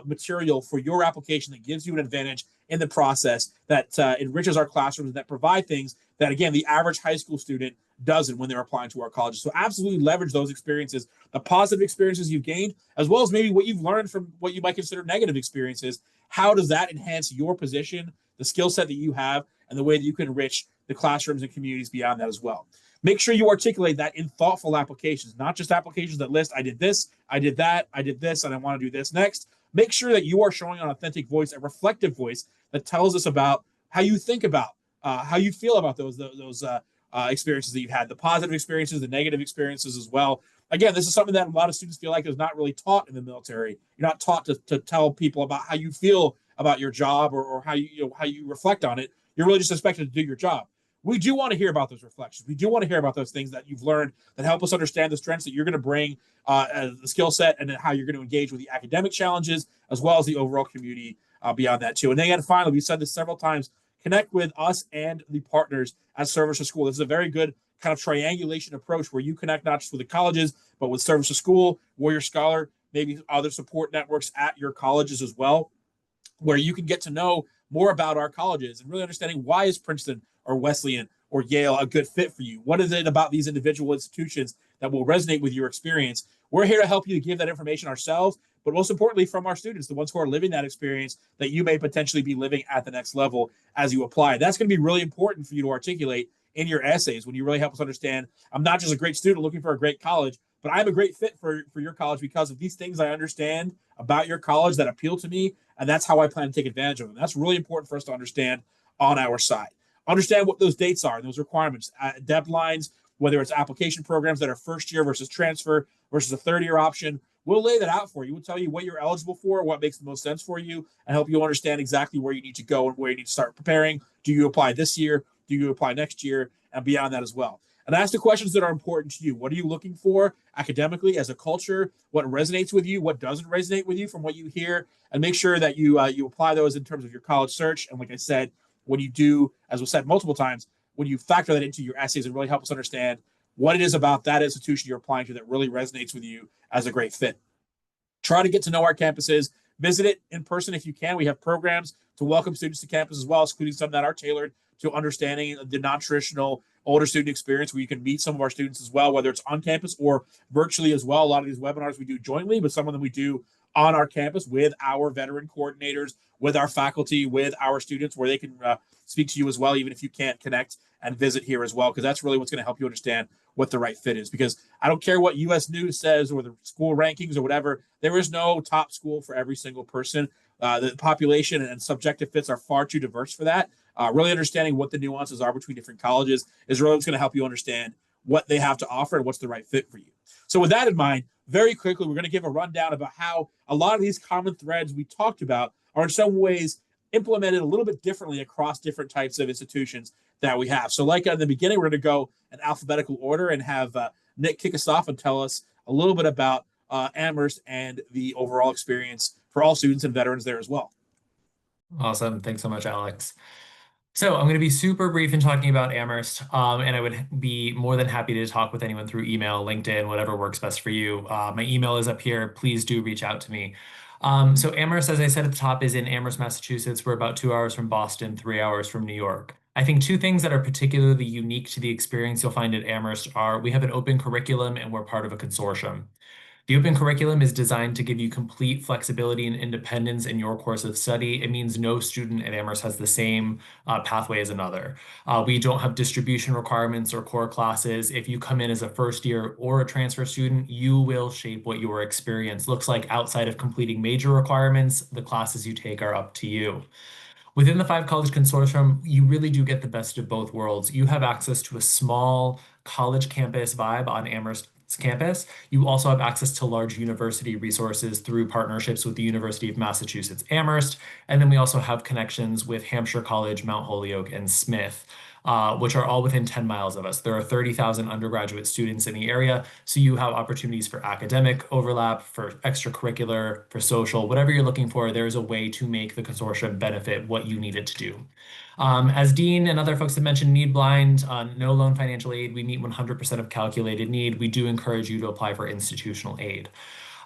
material for your application that gives you an advantage in the process, that enriches our classrooms, that provide things that, again, the average high school student doesn't when they're applying to our colleges. So absolutely leverage those experiences, the positive experiences you've gained, as well as maybe what you've learned from what you might consider negative experiences. How does that enhance your position, the skill set that you have, and the way that you can enrich the classrooms and communities beyond that as well? Make sure you articulate that in thoughtful applications, not just applications that list, I did this, I did that, I did this, and I want to do this next. Make sure that you are showing an authentic voice, a reflective voice that tells us about how you think about, how you feel about those experiences that you've had, the positive experiences, the negative experiences as well. Again, this is something that a lot of students feel like is not really taught in the military. You're not taught to tell people about how you feel about your job, or how you reflect on it. You're really just expected to do your job. We do want to hear about those reflections. We do want to hear about those things that you've learned that help us understand the strengths that you're going to bring, the skill set, and then how you're going to engage with the academic challenges, as well as the overall community beyond that too. And then again, finally, we've said this several times, connect with us and the partners at Service to School. This is a very good kind of triangulation approach where you connect not just with the colleges, but with Service to School, Warrior Scholar, maybe other support networks at your colleges as well, where you can get to know more about our colleges and really understanding why is Princeton or Wesleyan or Yale a good fit for you? What is it about these individual institutions that will resonate with your experience? We're here to help you to give that information ourselves, but most importantly from our students, the ones who are living that experience that you may potentially be living at the next level as you apply. That's going to be really important for you to articulate in your essays when you really help us understand, I'm not just a great student looking for a great college, but I'm a great fit for your college because of these things I understand about your college that appeal to me, and that's how I plan to take advantage of them. That's really important for us to understand on our side. Understand what those dates are, those requirements, deadlines, whether it's application programs that are first year versus transfer versus a third-year option. We'll lay that out for you. We'll tell you what you're eligible for, what makes the most sense for you, and help you understand exactly where you need to go and where you need to start preparing. Do you apply this year? Do you apply next year? And beyond that as well. And ask the questions that are important to you. What are you looking for academically as a culture? What resonates with you? What doesn't resonate with you from what you hear? And make sure that you apply those in terms of your college search. And like I said, when you do, as was said multiple times, when you factor that into your essays and really help us understand what it is about that institution you're applying to that really resonates with you as a great fit. Try to get to know our campuses. Visit it in person if you can. We have programs to welcome students to campus as well, including some that are tailored to understanding the non-traditional older student experience, where you can meet some of our students as well, whether it's on campus or virtually as well. A lot of these webinars we do jointly, but some of them we do on our campus with our veteran coordinators, with our faculty, with our students, where they can speak to you as well, even if you can't connect and visit here as well, because that's really what's going to help you understand what the right fit is, because I don't care what US News says or the school rankings or whatever. There is no top school for every single person. The population and subjective fits are far too diverse for that. Really understanding what the nuances are between different colleges is really what's going to help you understand what they have to offer and what's the right fit for you. So with that in mind, very quickly, we're going to give a rundown about how a lot of these common threads we talked about are in some ways implemented a little bit differently across different types of institutions that we have. So like in the beginning, we're going to go in alphabetical order and have Nick kick us off and tell us a little bit about Amherst and the overall experience for all students and veterans there as well. Awesome. Thanks so much, Alex. So I'm going to be super brief in talking about Amherst, and I would be more than happy to talk with anyone through email, LinkedIn, whatever works best for you. My email is up here. Please do reach out to me. So Amherst, as I said at the top, is in Amherst, Massachusetts. We're about 2 hours from Boston, 3 hours from New York. I think two things that are particularly unique to the experience you'll find at Amherst are we have an open curriculum and we're part of a consortium. The open curriculum is designed to give you complete flexibility and independence in your course of study. It means no student at Amherst has the same pathway as another. We don't have distribution requirements or core classes. If you come in as a first year or a transfer student, you will shape what your experience looks like outside of completing major requirements. The classes you take are up to you. Within the 5-college consortium, you really do get the best of both worlds. You have access to a small college campus vibe on Amherst campus. You also have access to large university resources through partnerships with the University of Massachusetts Amherst. And then we also have connections with Hampshire College, Mount Holyoke, and Smith, which are all within 10 miles of us. There are 30,000 undergraduate students in the area, so you have opportunities for academic overlap, for extracurricular, for social, whatever you're looking for. There's a way to make the consortium benefit what you need it to do. As Dean and other folks have mentioned, need blind, no loan financial aid. We meet 100% of calculated need. We do encourage you to apply for institutional aid.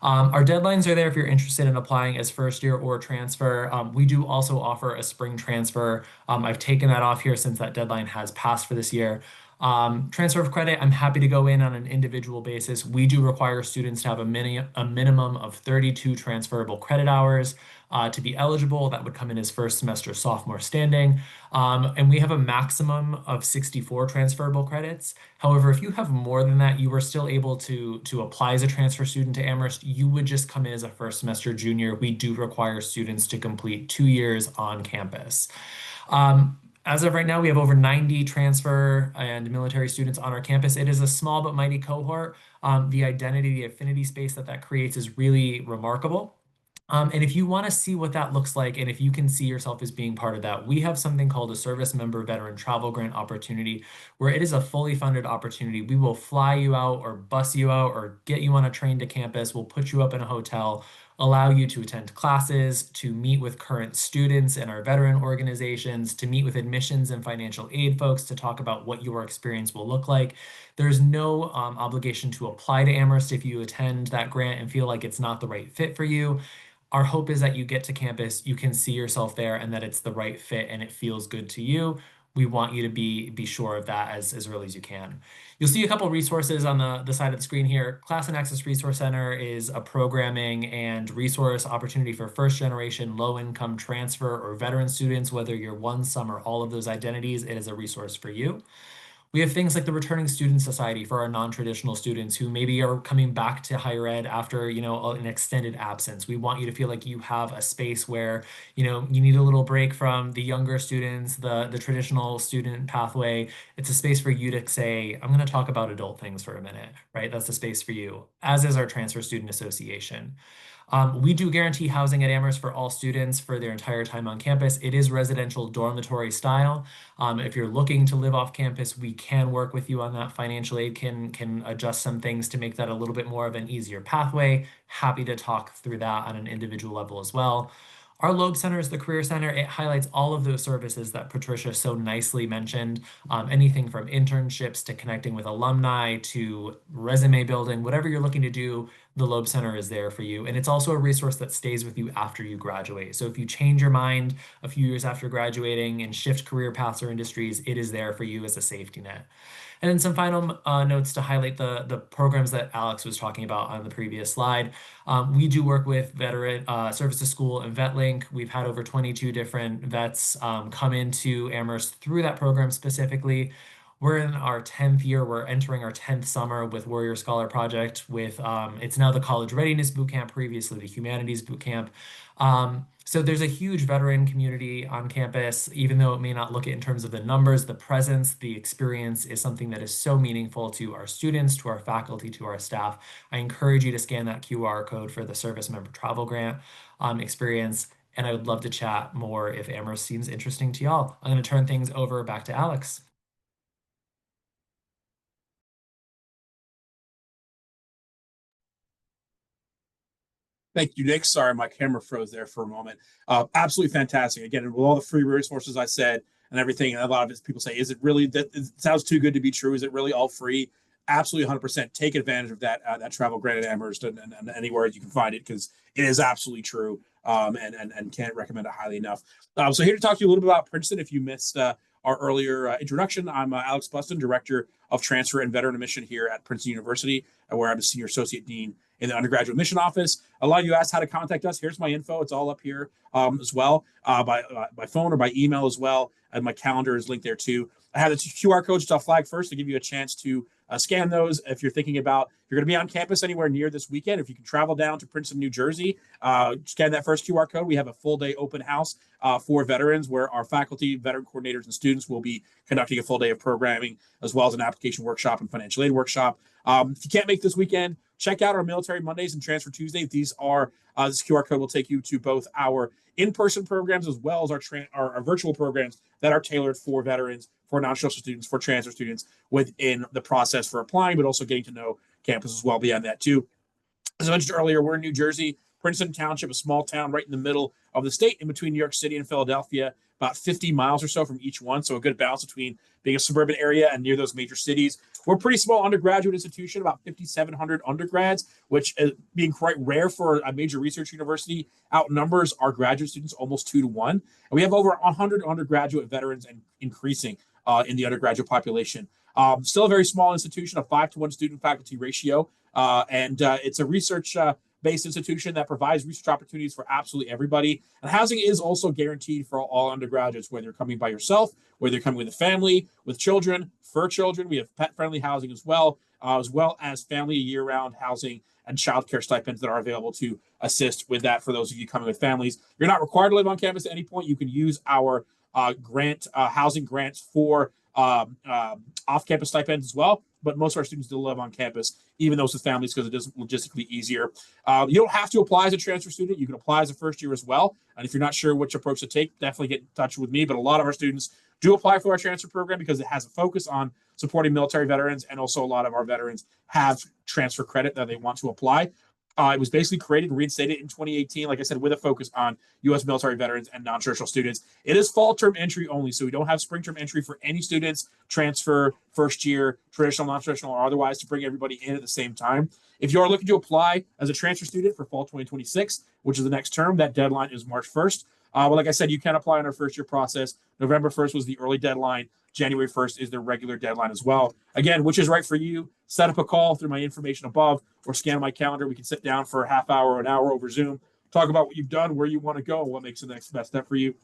Our deadlines are there if you're interested in applying as first year or transfer. We do also offer a spring transfer. I've taken that off here since that deadline has passed for this year. Transfer of credit, I'm happy to go in on an individual basis. We do require students to have a minimum of 32 transferable credit hours to be eligible. That would come in as first semester sophomore standing. And we have a maximum of 64 transferable credits. However, if you have more than that, you are still able to apply as a transfer student to Amherst. You would just come in as a first semester junior. We do require students to complete 2 years on campus. As of right now, we have over 90 transfer and military students on our campus. It is a small but mighty cohort. The identity, the affinity space that creates is really remarkable. And if you want to see what that looks like, and if you can see yourself as being part of that, we have something called a service member veteran travel grant opportunity, where it is a fully funded opportunity. We will fly you out or bus you out or get you on a train to campus. We'll put you up in a hotel, allow you to attend classes, to meet with current students in our veteran organizations, to meet with admissions and financial aid folks to talk about what your experience will look like. There's no obligation to apply to Amherst if you attend that grant and feel like it's not the right fit for you. Our hope is that you get to campus, you can see yourself there, and that it's the right fit and it feels good to you. We want you to be sure of that as early as you can. You'll see a couple resources on the side of the screen here. Class and Access Resource Center is a programming and resource opportunity for first generation, low income transfer or veteran students, whether you're one, some, or all of those identities, it is a resource for you. We have things like the Returning Student Society for our non-traditional students who maybe are coming back to higher ed after, an extended absence. We want you to feel like you have a space where, you need a little break from the younger students, the traditional student pathway. It's a space for you to say, I'm going to talk about adult things for a minute, right? That's the space for you, as is our Transfer Student Association. We do guarantee housing at Amherst for all students for their entire time on campus. It is residential dormitory style. If you're looking to live off campus, we can work with you on that. Financial aid can adjust some things to make that a little bit more of an easier pathway. Happy to talk through that on an individual level as well. Our Loeb Center is the Career Center. It highlights all of those services that Patricia so nicely mentioned, anything from internships to connecting with alumni to resume building, whatever you're looking to do, the Loeb Center is there for you. And it's also a resource that stays with you after you graduate. So if you change your mind a few years after graduating and shift career paths or industries, it is there for you as a safety net. And then some final notes to highlight the programs that Alex was talking about on the previous slide. We do work with Veteran Service to School and VetLink. We've had over 22 different vets come into Amherst through that program specifically. We're in our 10th year. We're entering our 10th summer with Warrior Scholar Project with, it's now the College Readiness Bootcamp, previously the Humanities Bootcamp. So there's a huge veteran community on campus, even though it may not look it in terms of the numbers, the presence, the experience is something that is so meaningful to our students, to our faculty, to our staff. I encourage you to scan that QR code for the Service Member Travel Grant experience. And I would love to chat more if Amherst seems interesting to y'all. I'm going to turn things over back to Alex. Thank you, Nick. Sorry, my camera froze there for a moment. Absolutely fantastic. Again, with all the free resources I said and everything, and a lot of it, people say, is it really, that it sounds too good to be true? Is it really all free? Absolutely 100%. Take advantage of that travel grant at Amherst and anywhere you can find it, because it is absolutely true, and can't recommend it highly enough. So here to talk to you a little bit about Princeton. If you missed our earlier introduction, I'm Alex Buston, Director of Transfer and Veteran Admission here at Princeton University, where I'm the Senior Associate Dean in the Undergraduate Admission Office. A lot of you asked how to contact us. Here's my info. It's all up here as well, by phone or by email as well. And my calendar is linked there too. I have the QR codes, which I'll flag first to give you a chance to scan those if you're thinking about, if you're going to be on campus anywhere near this weekend. If you can travel down to Princeton, New Jersey, scan that first QR code. We have a full day open house for veterans, where our faculty, veteran coordinators, and students will be conducting a full day of programming, as well as an application workshop and financial aid workshop. If you can't make this weekend, check out our Military Mondays and Transfer Tuesdays. These are, this QR code will take you to both our in-person programs as well as our virtual programs that are tailored for veterans, for non-traditional students, for transfer students within the process for applying, but also getting to know campus as well beyond that too. As I mentioned earlier, we're in New Jersey, Princeton Township, a small town right in the middle of the state, in between New York City and Philadelphia, about 50 miles or so from each one. So a good balance between being a suburban area and near those major cities. We're a pretty small undergraduate institution, about 5,700 undergrads, which, being quite rare for a major research university, outnumbers our graduate students almost 2-1. And we have over 100 undergraduate veterans and increasing in the undergraduate population. Still a very small institution, a 5-to-1 student faculty ratio. And it's a research based institution that provides research opportunities for absolutely everybody. And housing is also guaranteed for all undergraduates, whether you're coming by yourself, whether you're coming with a family, with children, for children. We have pet-friendly housing as well as family year-round housing and childcare stipends that are available to assist with that for those of you coming with families. You're not required to live on campus at any point. You can use our housing grants for off-campus stipends as well. But most of our students do live on campus, even those with families, because it is logistically easier. You don't have to apply as a transfer student. You can apply as a first year as well. And if you're not sure which approach to take, definitely get in touch with me. But a lot of our students do apply for our transfer program because it has a focus on supporting military veterans. And also a lot of our veterans have transfer credit that they want to apply. It was basically created and reinstated in 2018, like I said, with a focus on U.S. military veterans and non-traditional students. It is fall term entry only, so we don't have spring term entry for any students, transfer, first year, traditional, non-traditional, or otherwise, to bring everybody in at the same time. If you are looking to apply as a transfer student for fall 2026, which is the next term, that deadline is March 1st. Well, like I said, you can apply in our first year process. November 1st was the early deadline. January 1st is the regular deadline as well. Again, which is right for you. Set up a call through my information above or scan my calendar. We can sit down for a half hour or an hour over Zoom, talk about what you've done, where you want to go, and what makes the next best step for you.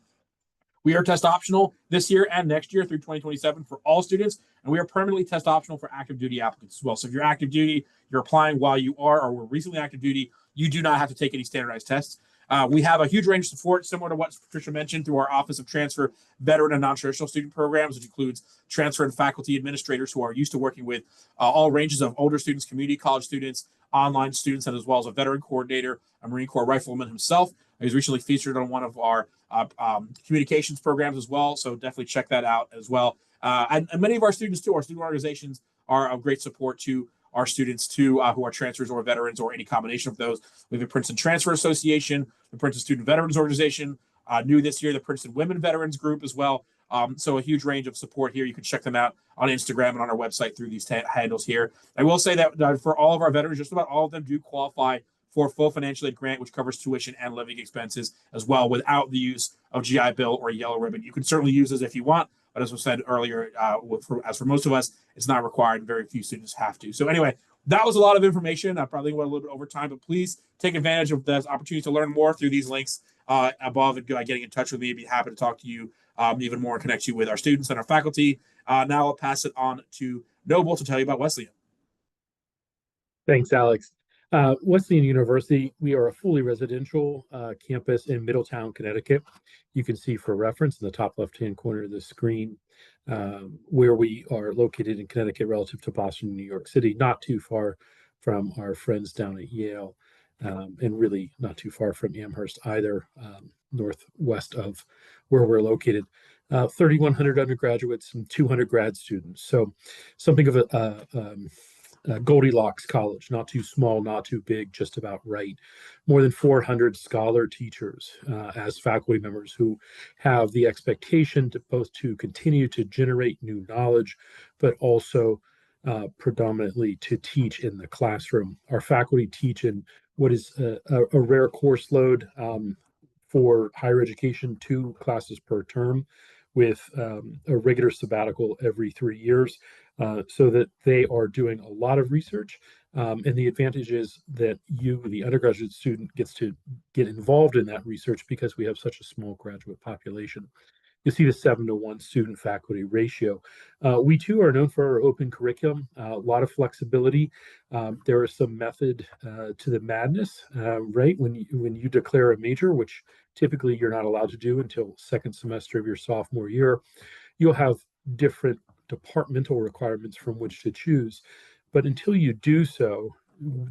We are test optional this year and next year through 2027 for all students, and we are permanently test optional for active duty applicants as well. So if you're active duty, you're applying while you are or were recently active duty, you do not have to take any standardized tests. We have a huge range of support, similar to what Patricia mentioned, through our Office of Transfer, Veteran, and Non-Traditional Student Programs, which includes transfer and faculty administrators who are used to working with all ranges of older students, community college students, online students, and as well as a veteran coordinator, a Marine Corps rifleman himself. He was recently featured on one of our communications programs as well, so definitely check that out as well. And many of our students, too, our student organizations are of great support to our students too, who are transfers or veterans or any combination of those. We have the Princeton Transfer Association, the Princeton Student Veterans Organization, new this year, the Princeton Women Veterans Group as well. So a huge range of support here. You can check them out on Instagram and on our website through these handles here. I will say that for all of our veterans, just about all of them do qualify for a full financial aid grant, which covers tuition and living expenses as well, without the use of GI Bill or Yellow Ribbon. You can certainly use this if you want, but as was said earlier, as for most of us, it's not required, and very few students have to. So anyway, that was a lot of information. I probably went a little bit over time, but please take advantage of the opportunity to learn more through these links above and getting in touch with me. I'd be happy to talk to you even more and connect you with our students and our faculty Now I'll pass it on to Noble to tell you about Wesleyan. Thanks, Alex. Wesleyan University, we are a fully residential campus in Middletown, Connecticut. You can see for reference in the top left-hand corner of the screen where we are located in Connecticut relative to Boston and New York City, not too far from our friends down at Yale, and really not too far from Amherst either, northwest of where we're located. 3,100 undergraduates and 200 grad students. So something of a Goldilocks college, not too small, not too big, just about right. More than 400 scholar teachers as faculty members who have the expectation to both to continue to generate new knowledge, but also predominantly to teach in the classroom. Our faculty teach in what is a rare course load for higher education, 2 classes per term, with a regular sabbatical every 3 years, so that they are doing a lot of research. And the advantage is that you, the undergraduate student, gets to get involved in that research because we have such a small graduate population. You see the 7-to-1 student faculty ratio. We too are known for our open curriculum, a lot of flexibility. There is some method to the madness, right? When you declare a major, which typically you're not allowed to do until second semester of your sophomore year, you'll have different departmental requirements from which to choose. But until you do so,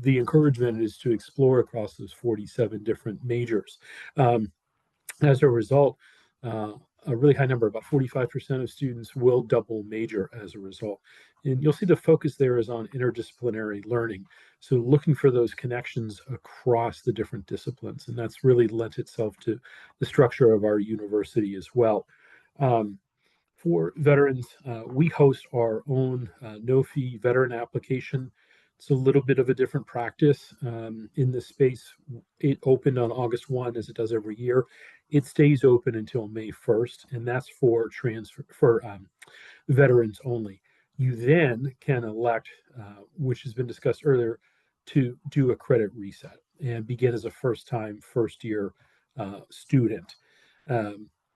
the encouragement is to explore across those 47 different majors. As a result, a really high number, about 45% of students will double major as a result. And you'll see the focus there is on interdisciplinary learning. So looking for those connections across the different disciplines. And that's really lent itself to the structure of our university as well. For veterans, we host our own no-fee veteran application. It's a little bit of a different practice in this space. It opened on August 1, as it does every year. It stays open until May 1st, and that's for veterans only. You then can elect, which has been discussed earlier, to do a credit reset and begin as a first-year student.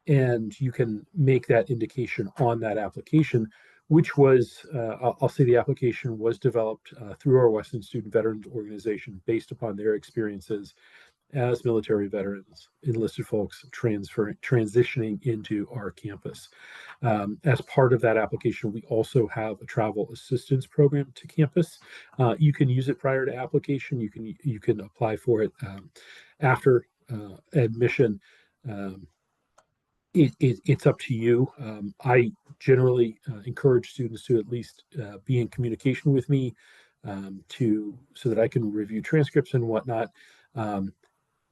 And you can make that indication on that application, which was, I'll say the application was developed through our Wesleyan Student Veterans Organization based upon their experiences as military veterans, enlisted folks transitioning into our campus. As part of that application, we also have a travel assistance program to campus. You can use it prior to application. You can apply for it after admission. It's up to you. I generally encourage students to at least be in communication with me so that I can review transcripts and whatnot.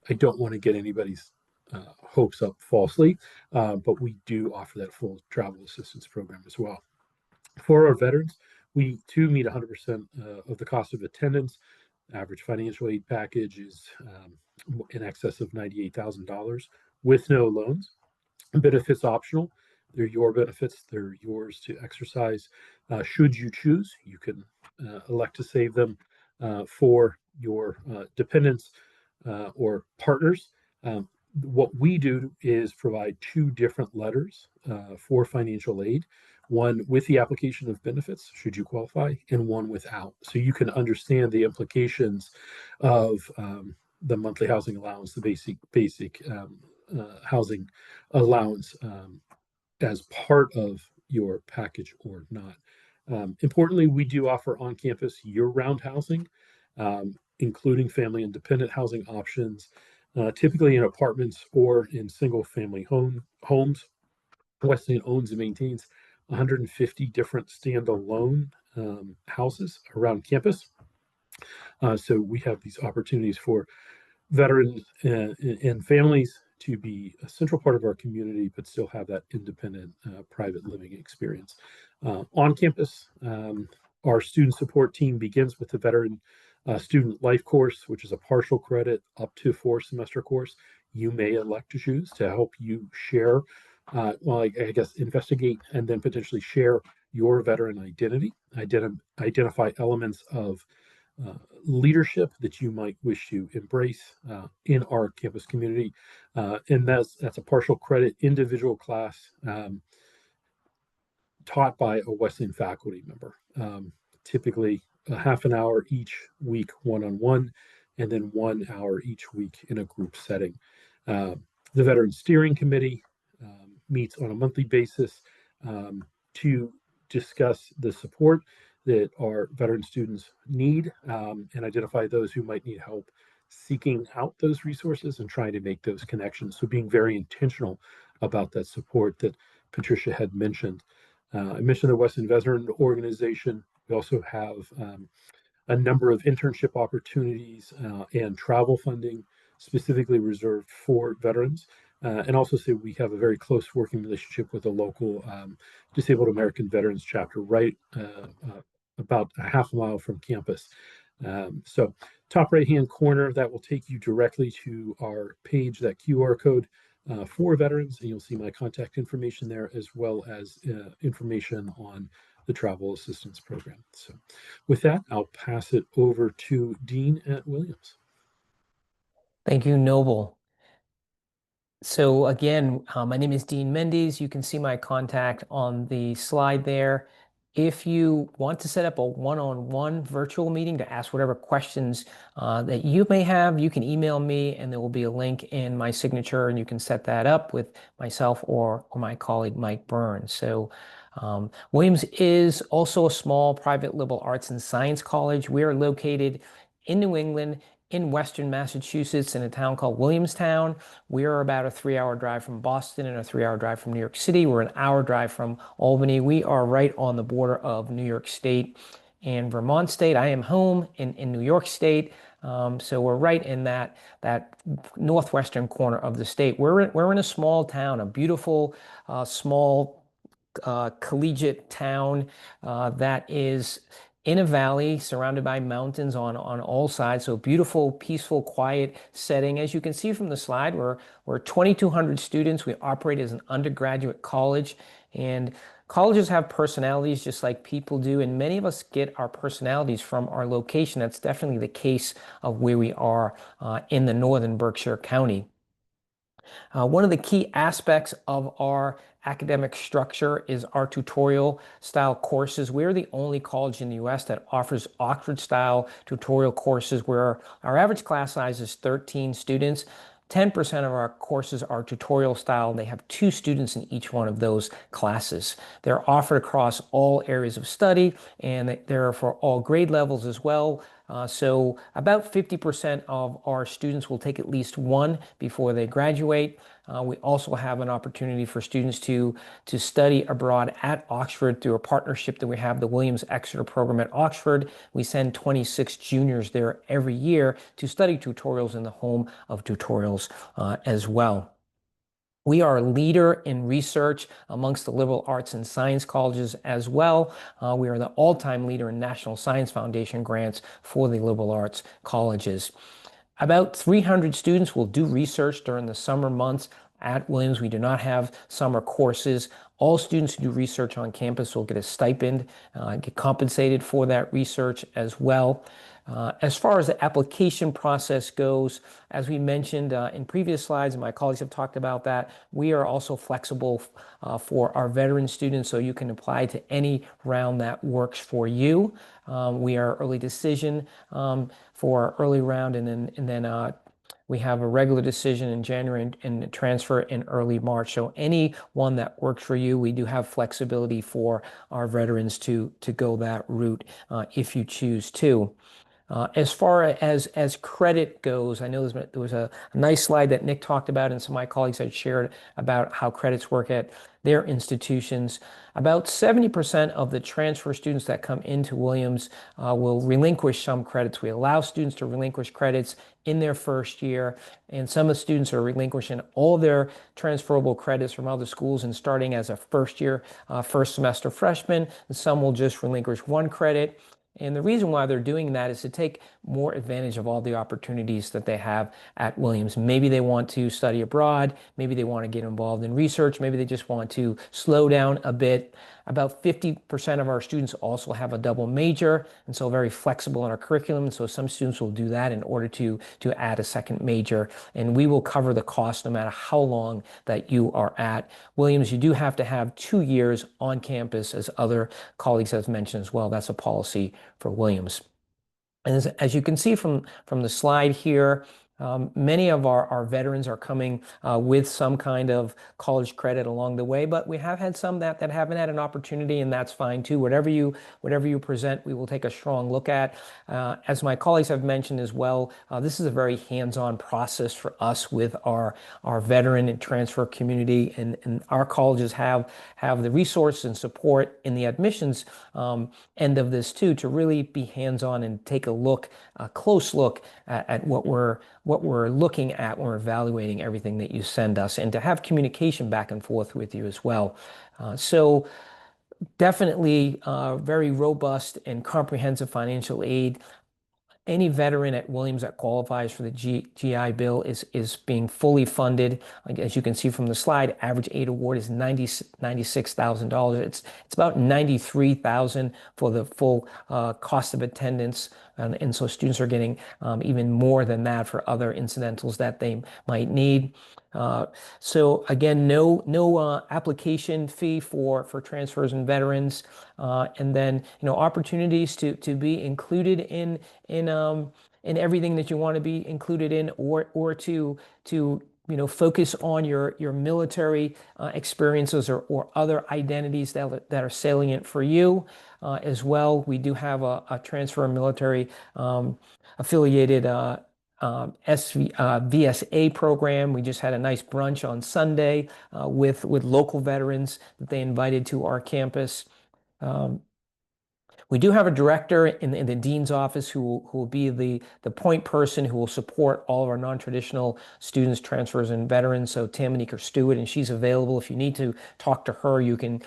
I don't want to get anybody's hopes up falsely, but we do offer that full travel assistance program as well. For our veterans, we too meet 100% of the cost of attendance. Average financial aid package is in excess of $98,000 with no loans. Benefits optional. They're your benefits. They're yours to exercise. Should you choose, you can elect to save them for your dependents or partners. What we do is provide 2 different letters for financial aid, one with the application of benefits, should you qualify, and one without. So you can understand the implications of the monthly housing allowance, the basic housing allowance as part of your package or not. Importantly, we do offer on-campus year-round housing, including family and dependent housing options, typically in apartments or in single-family homes. Wesleyan owns and maintains 150 different standalone houses around campus. So we have these opportunities for veterans and families to be a central part of our community, but still have that independent private living experience. On campus, our student support team begins with the Veteran Student Life course, which is a partial credit up to 4-semester course. You may elect to choose to help you share, I guess, investigate and then potentially share your veteran identity, identify elements of leadership that you might wish to embrace in our campus community. And that's a partial credit individual class. taught by a Wesleyan faculty member, typically a half an hour each week one-on-one, and then 1 hour each week in a group setting. The Veteran Steering Committee meets on a monthly basis to discuss the support that our veteran students need and identify those who might need help seeking out those resources and trying to make those connections. So being very intentional about that support that Patricia had mentioned. I mentioned the Wesleyan Veteran Organization. We also have a number of internship opportunities and travel funding specifically reserved for veterans. And also say we have a very close working relationship with a local Disabled American Veterans chapter right about a half a mile from campus. So top right-hand corner, that will take you directly to our page, that QR code for veterans, and you'll see my contact information there, as well as information on the travel assistance program. So with that, I'll pass it over to Dean at Williams. Thank you, Noble. So again, my name is Dean Mendes. You can see my contact on the slide there. If you want to set up a one-on-one virtual meeting to ask whatever questions that you may have, you can email me and there will be a link in my signature and you can set that up with myself or my colleague, Mike Burns. So Williams is also a small private liberal arts and science college. We are located in New England, in Western Massachusetts, in a town called Williamstown. We are about a 3-hour drive from Boston and a 3-hour drive from New York City. We're an hour drive from Albany. We are right on the border of New York State and Vermont State. I am home in New York State. So we're right in that northwestern corner of the state. We're in a small town, a beautiful, small collegiate town that is in a valley surrounded by mountains on all sides. So beautiful, peaceful, quiet setting. As you can see from the slide, we're 2,200 students. We operate as an undergraduate college, and colleges have personalities just like people do, and many of us get our personalities from our location. That's definitely the case of where we are in the northern Berkshire County. One of the key aspects of our academic structure is our tutorial style courses. We're the only college in the US that offers Oxford style tutorial courses where our average class size is 13 students. 10% of our courses are tutorial style. They have 2 students in each one of those classes. They're offered across all areas of study, and they're for all grade levels as well. So about 50% of our students will take at least one before they graduate. We also have an opportunity for students to study abroad at Oxford through a partnership that we have, the Williams Exeter program at Oxford. We send 26 juniors there every year to study tutorials in the home of tutorials as well. We are a leader in research amongst the liberal arts and science colleges as well. We are the all-time leader in National Science Foundation grants for the liberal arts colleges. About 300 students will do research during the summer months at Williams. We do not have summer courses. All students who do research on campus will get a stipend, get compensated for that research as well. As far as the application process goes, as we mentioned in previous slides, and my colleagues have talked about that, we are also flexible for our veteran students, so you can apply to any round that works for you. We are early decision for our early round, and then we have a regular decision in January and transfer in early March. So any one that works for you, we do have flexibility for our veterans to go that route if you choose to. As far as credit goes, I know there was a nice slide that Nick talked about and some of my colleagues had shared about how credits work at their institutions. About 70% of the transfer students that come into Williams will relinquish some credits. We allow students to relinquish credits in their first year, and some of the students are relinquishing all their transferable credits from other schools and starting as a first semester freshman, and some will just relinquish 1 credit. And the reason why they're doing that is to take more advantage of all the opportunities that they have at Williams. Maybe they want to study abroad, maybe they want to get involved in research, maybe they just want to slow down a bit. About 50% of our students also have a double major, and so very flexible in our curriculum. So some students will do that in order to add a second major, and we will cover the cost no matter how long that you are at Williams. You do have to have 2 years on campus, as other colleagues have mentioned as well. That's a policy for Williams. And as you can see from the slide here, many of our veterans are coming with some kind of college credit along the way, but we have had some that haven't had an opportunity, and that's fine too. Whatever you present, we will take a strong look at. As my colleagues have mentioned as well, this is a very hands-on process for us with our veteran and transfer community, and our colleges have the resources and support in the admissions end of this too, to really be hands-on and take a close look at what we're looking at when we're evaluating everything that you send us, and to have communication back and forth with you as well. So definitely very robust and comprehensive financial aid. Any veteran at Williams that qualifies for the GI Bill is being fully funded. As you can see from the slide, average aid award is $96,000. It's about $93,000 for the full cost of attendance. And so students are getting even more than that for other incidentals that they might need. So again, no application fee for transfers and veterans, and then opportunities to be included in everything that you want to be included in, or to focus on your military experiences or other identities that are salient for you as well. We do have a transfer military affiliated VSA program. We just had a nice brunch on Sunday with local veterans that they invited to our campus. We do have a director in the dean's office who will be the point person who will support all of our non-traditional students, transfers, and veterans. So Tamanika Stewart, and she's available. If you need to talk to her, you can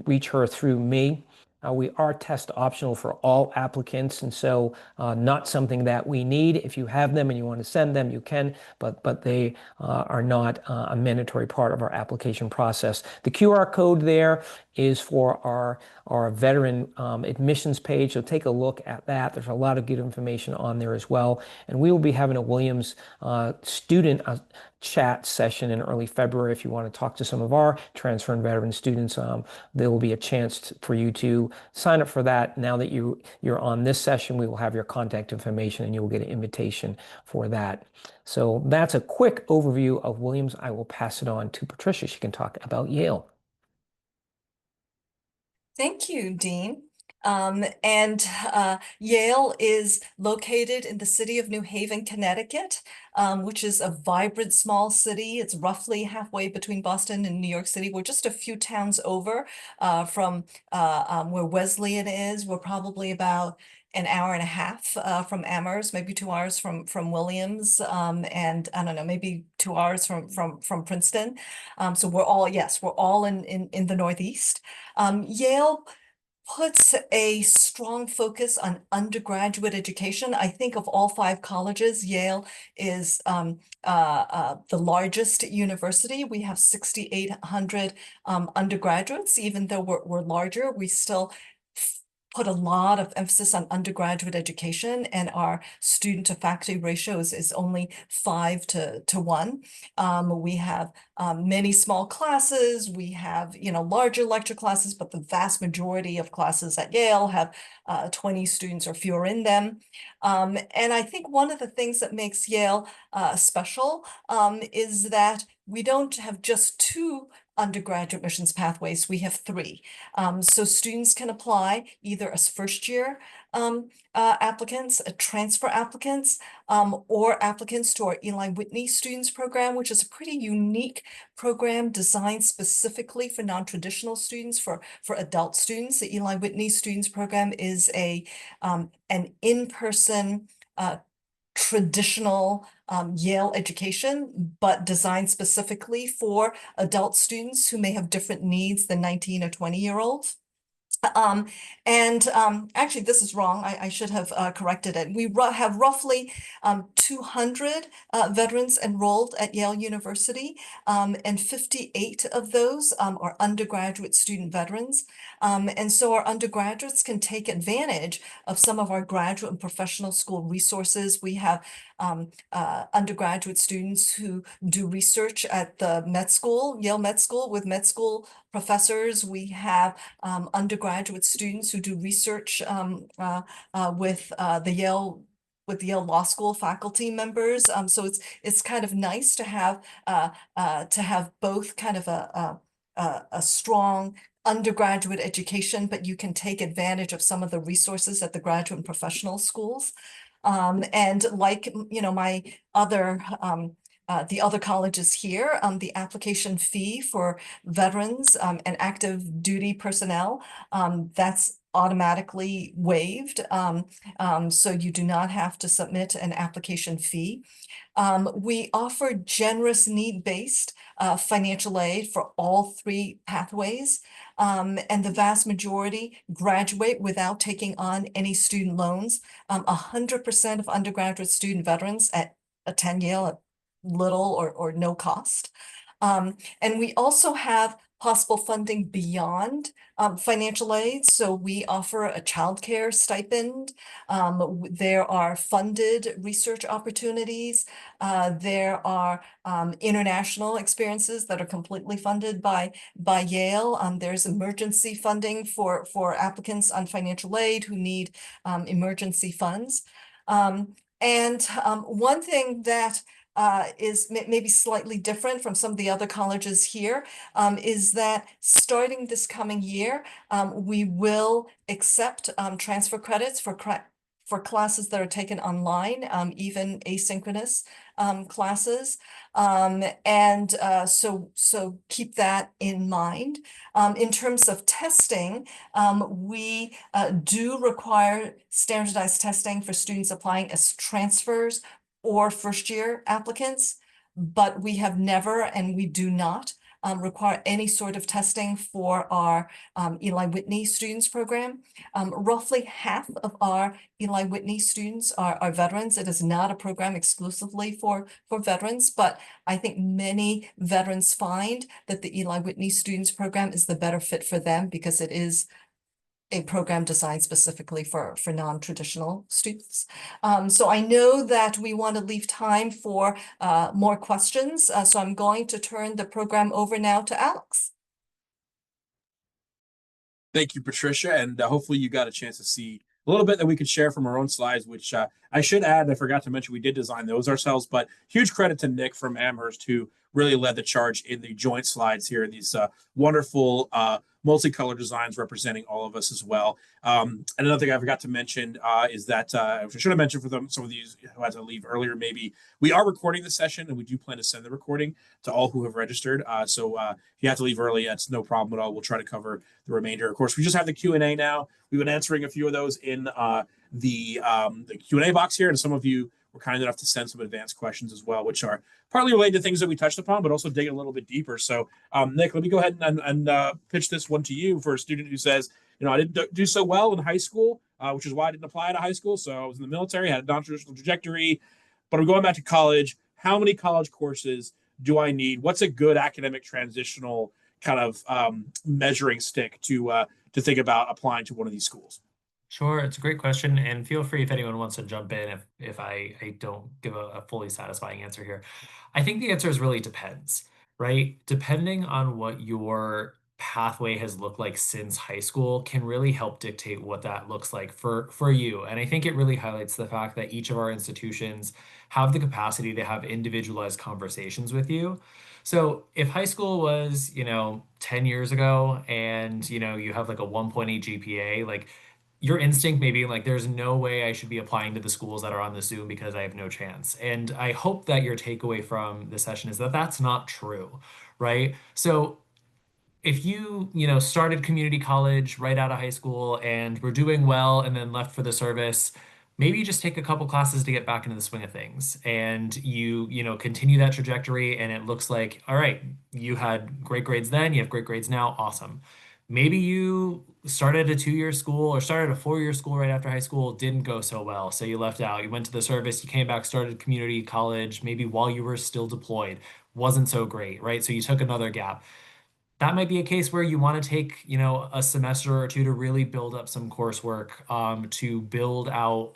reach her through me. We are test optional for all applicants, and so not something that we need. If you have them and you want to send them, you can, but they are not a mandatory part of our application process. The QR code there is for our veteran admissions page, so take a look at that. There's a lot of good information on there as well. And we will be having a Williams student chat session in early February. If you want to talk to some of our transfer and veteran students, there will be a chance for you to sign up for that. Now that you're on this session, we will have your contact information and you will get an invitation for that. So that's a quick overview of Williams. I will pass it on to Patricia. She can talk about Yale. Thank you, Dean. Yale is located in the city of New Haven, Connecticut, which is a vibrant small city. It's roughly halfway between Boston and New York City. We're just a few towns over from where Wesleyan is. We're probably about an hour and a half from Amherst, maybe 2 hours from Williams, and I don't know, maybe 2 hours from Princeton. So we're all in the Northeast. Yale puts a strong focus on undergraduate education. I think of all 5 colleges, Yale is the largest university. We have 6,800 undergraduates. Even though we're larger, we still put a lot of emphasis on undergraduate education, and our student to faculty ratio is only 5 to 1. We have many small classes. We have larger lecture classes, but the vast majority of classes at Yale have 20 students or fewer in them. And I think one of the things that makes Yale special is that we don't have just 2 undergraduate admissions pathways, we have 3. So students can apply either as first-year applicants, transfer applicants, or applicants to our Eli Whitney Students Program, which is a pretty unique program designed specifically for non-traditional students, for adult students. The Eli Whitney Students Program is an in-person traditional Yale education, but designed specifically for adult students who may have different needs than 19 or 20-year-olds. Actually, this is wrong. I should have corrected it. We have roughly 200 veterans enrolled at Yale University, and 58 of those are undergraduate student veterans. And so our undergraduates can take advantage of some of our graduate and professional school resources. We have undergraduate students who do research at the med school, Yale Med School, with med school professors. We have undergraduate students who do research with the Yale Law School faculty members. So it's kind of nice to have both kind of a strong undergraduate education, but you can take advantage of some of the resources at the graduate and professional schools. And like, my other the other colleges here, the application fee for veterans and active duty personnel, that's automatically waived. So you do not have to submit an application fee. We offer generous need-based financial aid for all three pathways. And the vast majority graduate without taking on any student loans. 100% of undergraduate student veterans attend Yale at little or no cost. And we also have possible funding beyond financial aid. So we offer a childcare stipend. There are funded research opportunities. There are international experiences that are completely funded by Yale. There's emergency funding for applicants on financial aid who need emergency funds. And one thing that is maybe slightly different from some of the other colleges here, is that starting this coming year, we will accept transfer credits for classes that are taken online, even asynchronous classes. So keep that in mind. In terms of testing, we do require standardized testing for students applying as transfers or first-year applicants, but we have never, and we do not require any sort of testing for our Eli Whitney students program. Roughly half of our Eli Whitney students are veterans. It is not a program exclusively for veterans, but I think many veterans find that the Eli Whitney students program is the better fit for them because it is a program designed specifically for non-traditional students. So I know that we want to leave time for more questions. So I'm going to turn the program over now to Alex. Thank you, Patricia. And hopefully you got a chance to see a little bit that we could share from our own slides, which I should add, I forgot to mention, we did design those ourselves, but huge credit to Nick from Amherst, who really led the charge in the joint slides here, these wonderful multicolored designs representing all of us as well. And another thing I forgot to mention is that, I should have mentioned for some of these who had to leave earlier, maybe, we are recording the session and we do plan to send the recording to all who have registered. So if you have to leave early, that's no problem at all. We'll try to cover the remainder. Of course, we just have the Q&A now. We've been answering a few of those in the Q&A box here, and some of you were kind enough to send some advanced questions as well, which are partly related to things that we touched upon, but also dig a little bit deeper. So, Nick, let me go ahead and pitch this one to you for a student who says, I didn't do so well in high school, which is why I didn't apply to high school. So I was in the military, had a non-traditional trajectory, but I'm going back to college. How many college courses do I need? What's a good academic transitional kind of measuring stick to think about applying to one of these schools? Sure, it's a great question, and feel free if anyone wants to jump in if I don't give a fully satisfying answer here. I think the answer is really depends, right? Depending on what your pathway has looked like since high school can really help dictate what that looks like for you. And I think it really highlights the fact that each of our institutions have the capacity to have individualized conversations with you. So if high school was, 10 years ago and, you have like a 1.8 GPA, like your instinct may be like, there's no way I should be applying to the schools that are on the Zoom because I have no chance. And I hope that your takeaway from this session is that that's not true, right? So if you, started community college right out of high school and were doing well and then left for the service, maybe you just take a couple classes to get back into the swing of things and you continue that trajectory and it looks like, all right, you had great grades then, you have great grades now, awesome. Maybe you started a 2-year school or started a 4-year school right after high school, didn't go so well. So you left out, you went to the service, you came back, started community college, maybe while you were still deployed, wasn't so great, right? So you took another gap. That might be a case where you want to take, a semester or two to really build up some coursework, to build out,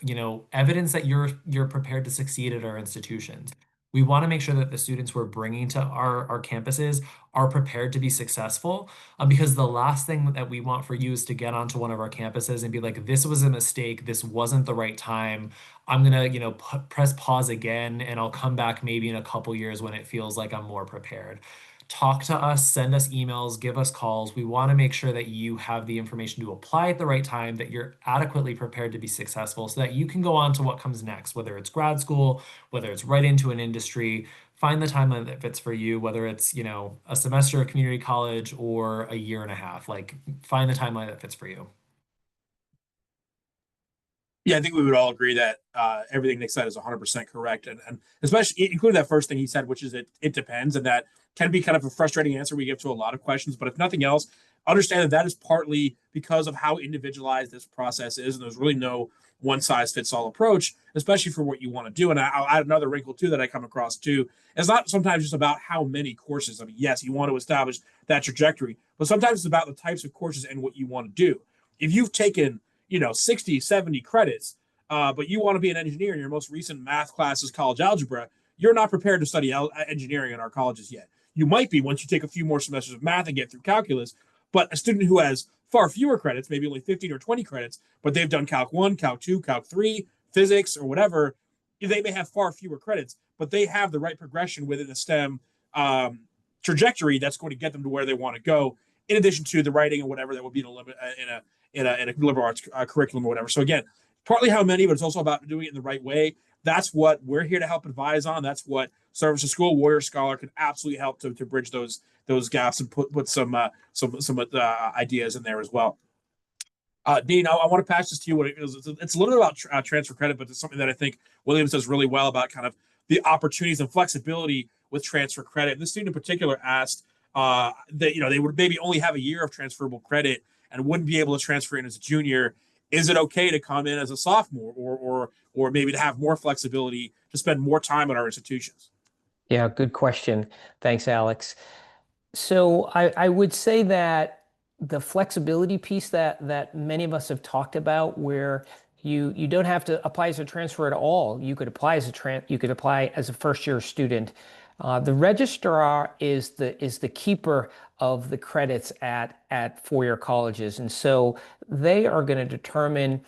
evidence that you're prepared to succeed at our institutions. We want to make sure that the students we're bringing to our campuses are prepared to be successful, because the last thing that we want for you is to get onto one of our campuses and be like, this was a mistake, this wasn't the right time. I'm gonna, press pause again, and I'll come back maybe in a couple years when it feels like I'm more prepared. Talk to us, send us emails, give us calls. We want to make sure that you have the information to apply at the right time, that you're adequately prepared to be successful so that you can go on to what comes next, whether it's grad school, whether it's right into an industry. Find the timeline that fits for you, whether it's, a semester at community college or a year and a half. Like, find the timeline that fits for you. Yeah, I think we would all agree that everything Nick said is 100% correct, and especially including that first thing he said, which is it depends, and that can be kind of a frustrating answer we give to a lot of questions. But if nothing else, understand that that is partly because of how individualized this process is, and there's really no one size fits all approach, especially for what you want to do. And I'll add another wrinkle too that I come across too. It's not sometimes just about how many courses. I mean, yes, you want to establish that trajectory, but sometimes it's about the types of courses and what you want to do. If you've taken 60, 70 credits, but you want to be an engineer in your most recent math class is college algebra, you're not prepared to study engineering in our colleges yet. You might be once you take a few more semesters of math and get through calculus, but a student who has far fewer credits, maybe only 15 or 20 credits, but they've done Calc 1, Calc 2, Calc 3, physics, or whatever, they may have far fewer credits, but they have the right progression within the STEM trajectory that's going to get them to where they want to go, in addition to the writing and whatever that would be in a liberal arts curriculum or whatever. So again, partly how many, but it's also about doing it in the right way. That's what we're here to help advise on. That's what Service to School Warrior Scholar can absolutely help to bridge those gaps and put some ideas in there as well. Dean, I want to pass this to you. It's a little bit about transfer credit, but it's something that I think Williams does really well about kind of the opportunities and flexibility with transfer credit. And this student in particular asked that they would maybe only have a year of transferable credit and wouldn't be able to transfer in as a junior. Is it okay to come in as a sophomore, or maybe to have more flexibility to spend more time at our institutions? Yeah, good question. Thanks, Alex. So I would say that the flexibility piece that many of us have talked about, where you don't have to apply as a transfer at all. You could apply as a first-year student. The registrar is the keeper of the credits at four-year colleges, and so they are going to determine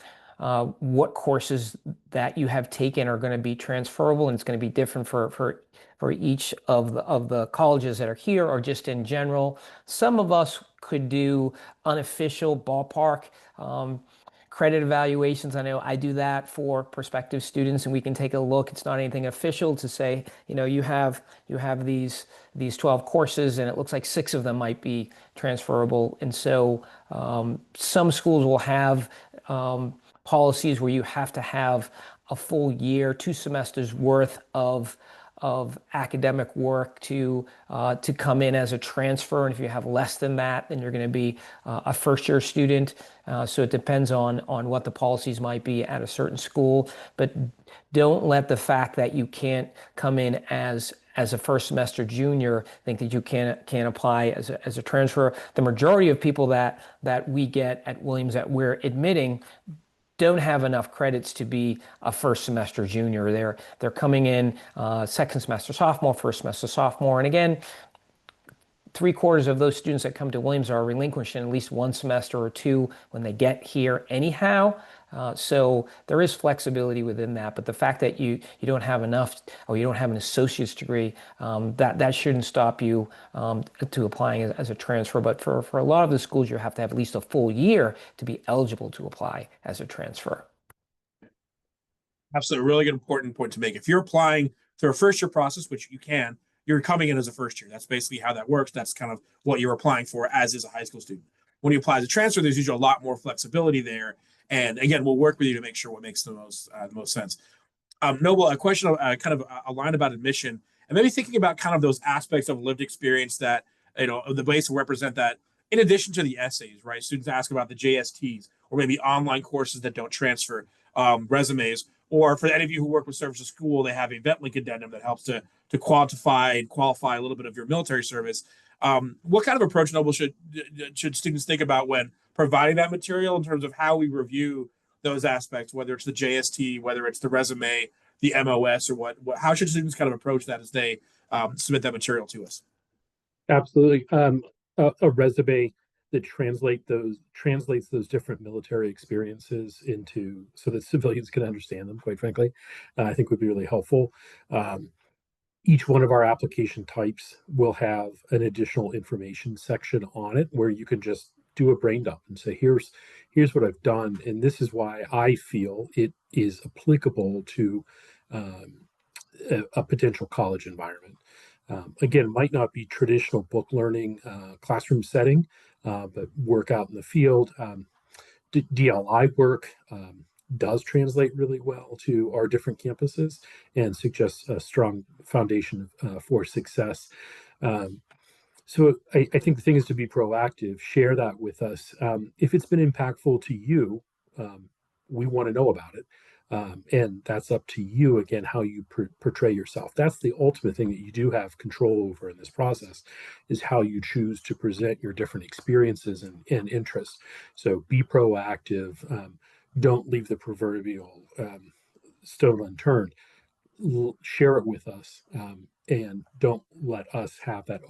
what courses that you have taken are going to be transferable, and it's going to be different for each of the colleges that are here, or just in general. Some of us could do unofficial ballpark credit evaluations. I know I do that for prospective students, and we can take a look. It's not anything official to say, you have these 12 courses, and it looks like 6 of them might be transferable. And so some schools will have policies where you have to have a full year, 2 semesters worth of academic work to come in as a transfer. And if you have less than that, then you're going to be a first-year student. So it depends on what the policies might be at a certain school. But don't let the fact that you can't come in as a first semester junior think that you can't apply as a transfer. The majority of people that we get at Williams that we're admitting don't have enough credits to be a first semester junior. They're coming in second semester sophomore, first semester sophomore. And again, 3/4 of those students that come to Williams are relinquishing at least 1 semester or 2 when they get here anyhow. So there is flexibility within that, but the fact that you don't have enough, or you don't have an associate's degree, that shouldn't stop you to applying as a transfer. But for a lot of the schools, you have to have at least a full year to be eligible to apply as a transfer. Absolutely, really good important point to make. If you're applying through a first year process, which you can, you're coming in as a first year. That's basically how that works. That's kind of what you're applying for, as is a high school student. When you apply as a transfer, there's usually a lot more flexibility there. And again, we'll work with you to make sure what makes the most sense. Noble, a question kind of a line about admission, and maybe thinking about kind of those aspects of lived experience that the ways to represent that in addition to the essays, right? Students ask about the JSTs or maybe online courses that don't transfer, resumes, or for any of you who work with Service to School, they have a VetLink addendum that helps to quantify and qualify a little bit of your military service. What kind of approach, Noble, should students think about when providing that material in terms of how we review those aspects, whether it's the JST, whether it's the resume, the MOS, or what how should students kind of approach that as they submit that material to us? Absolutely. A resume that translates those different military experiences into so that civilians can understand them, quite frankly, I think would be really helpful. Each one of our application types will have an additional information section on it where you can just do a brain dump and say, here's what I've done, and this is why I feel it is applicable to a potential college environment. Again, might not be traditional book learning classroom setting, but work out in the field. DLI work does translate really well to our different campuses and suggests a strong foundation for success. So I think the thing is to be proactive, share that with us. If it's been impactful to you, we want to know about it. And that's up to you, again, how you portray yourself. That's the ultimate thing that you do have control over in this process, is how you choose to present your different experiences and interests. So be proactive. Don't leave the proverbial stone unturned. Share it with us, and don't let us have that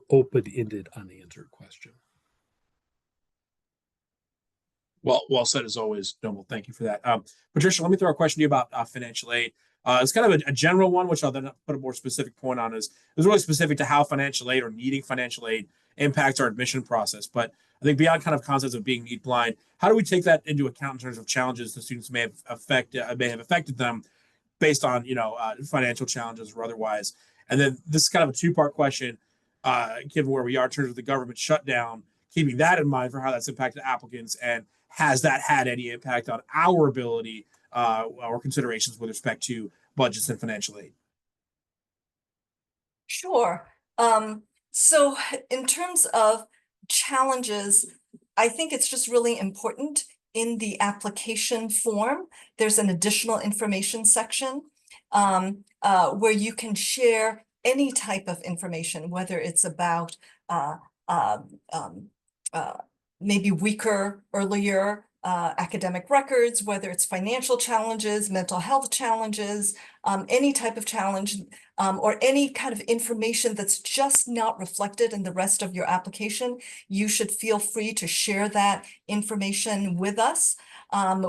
open-ended, unanswered question. Well said as always, Noble. Thank you for that. Patricia, let me throw a question to you about financial aid. It's kind of a general one, which I'll then put a more specific point on. Is really specific to how financial aid or needing financial aid impacts our admission process. But I think beyond kind of concepts of being need blind, how do we take that into account in terms of challenges the students may have affected them based on financial challenges or otherwise? And then this is kind of a two-part question, given where we are in terms of the government shutdown, keeping that in mind for how that's impacted applicants, and has that had any impact on our ability or considerations with respect to budgets and financial aid? Sure. So in terms of challenges, I think it's just really important in the application form, there's an additional information section where you can share any type of information, whether it's about maybe weaker earlier academic records, whether it's financial challenges, mental health challenges, any type of challenge, or any kind of information that's just not reflected in the rest of your application. You should feel free to share that information with us.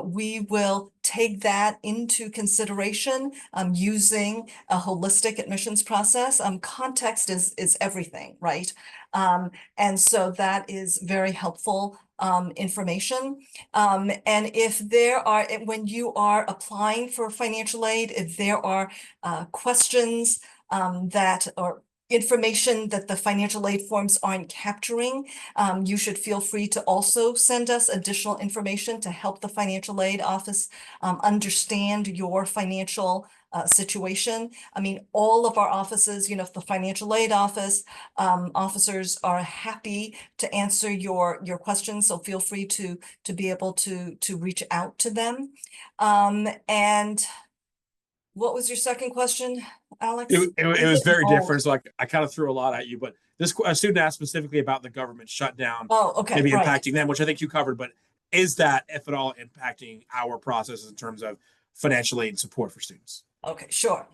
We will take that into consideration using a holistic admissions process. Context is everything, right? And so that is very helpful information. And if there are, when you are applying for financial aid, if there are questions that or information that the financial aid forms aren't capturing, you should feel free to also send us additional information to help the financial aid office understand your financial situation. I mean, all of our offices, the financial aid office, officers are happy to answer your questions. So feel free to be able to reach out to them. And what was your second question, Alex? It was very different. So I kind of threw a lot at you, but this student asked specifically about the government shutdown, maybe impacting them, which I think you covered. But is that, if at all, impacting our processes in terms of financial aid and support for students? Okay, sure.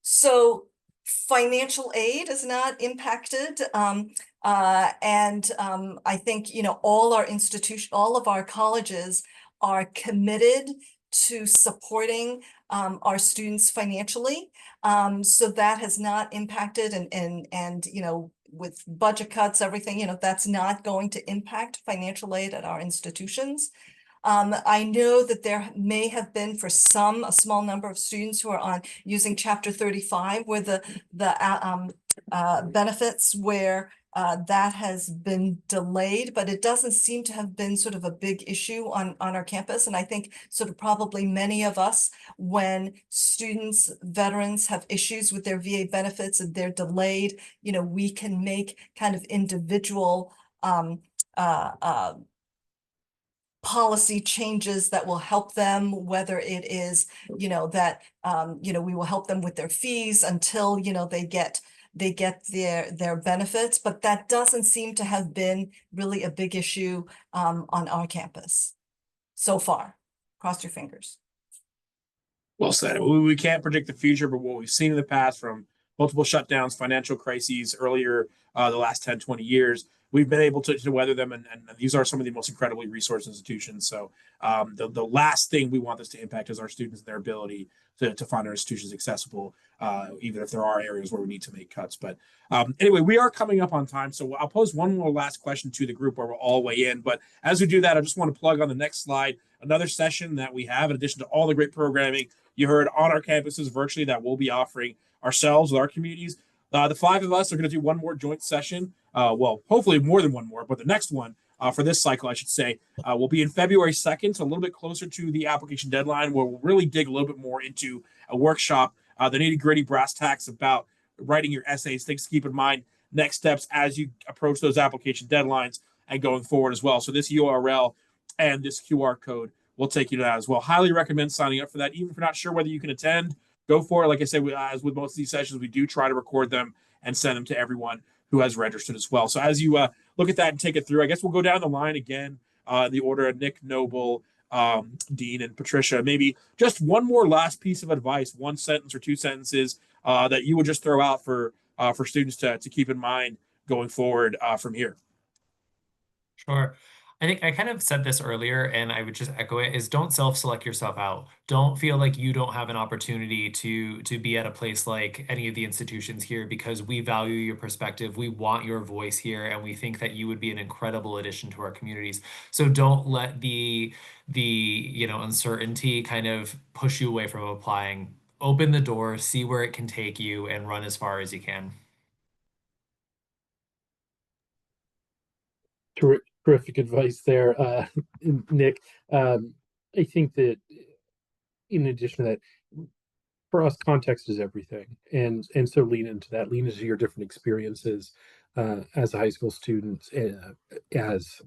So financial aid is not impacted. And I think, all of our colleges are committed to supporting our students financially. So that has not impacted and with budget cuts, everything, that's not going to impact financial aid at our institutions. I know that there may have been for a small number of students who are using Chapter 35, where the benefits where that has been delayed, but it doesn't seem to have been sort of a big issue on our campus. And I think sort of probably many of us, when veterans have issues with their VA benefits and they're delayed, we can make kind of individual policy changes that will help them, whether it is, that, we will help them with their fees until, they get their benefits, but that doesn't seem to have been really a big issue on our campus so far. Cross your fingers. Well said. We can't predict the future, but what we've seen in the past from multiple shutdowns, financial crises earlier, the last 10, 20 years, we've been able to weather them. And these are some of the most incredibly resourced institutions. So the last thing we want this to impact is our students and their ability to find our institutions accessible, even if there are areas where we need to make cuts. But anyway, we are coming up on time. So I'll pose one more last question to the group where we'll all weigh in. But as we do that, I just want to plug on the next slide another session that we have in addition to all the great programming you heard on our campuses virtually that we'll be offering ourselves with our communities. The five of us are going to do one more joint session. Well, hopefully more than one more, but the next one for this cycle, I should say, will be in February 2nd, so a little bit closer to the application deadline, where we'll really dig a little bit more into a workshop, the nitty-gritty brass tacks about writing your essays, things to keep in mind, next steps as you approach those application deadlines and going forward as well. So this URL and this QR code will take you to that as well. Highly recommend signing up for that. Even if you're not sure whether you can attend, go for it. Like I said, as with most of these sessions, we do try to record them and send them to everyone who has registered as well. So as you look at that and take it through, I guess we'll go down the line again, the order of Nick, Noble, Dean, and Patricia. Maybe just one more last piece of advice, one sentence or two sentences that you would just throw out for students to keep in mind going forward from here. Sure. I think I kind of said this earlier, and I would just echo it, is don't self-select yourself out. Don't feel like you don't have an opportunity to be at a place like any of the institutions here, because we value your perspective. We want your voice here, and we think that you would be an incredible addition to our communities. So don't let the uncertainty kind of push you away from applying. Open the door, see where it can take you, and run as far as you can. Terrific advice there, Nick. I think that in addition to that, for us, context is everything, and so lean into that. Lean into your different experiences as a high school student, as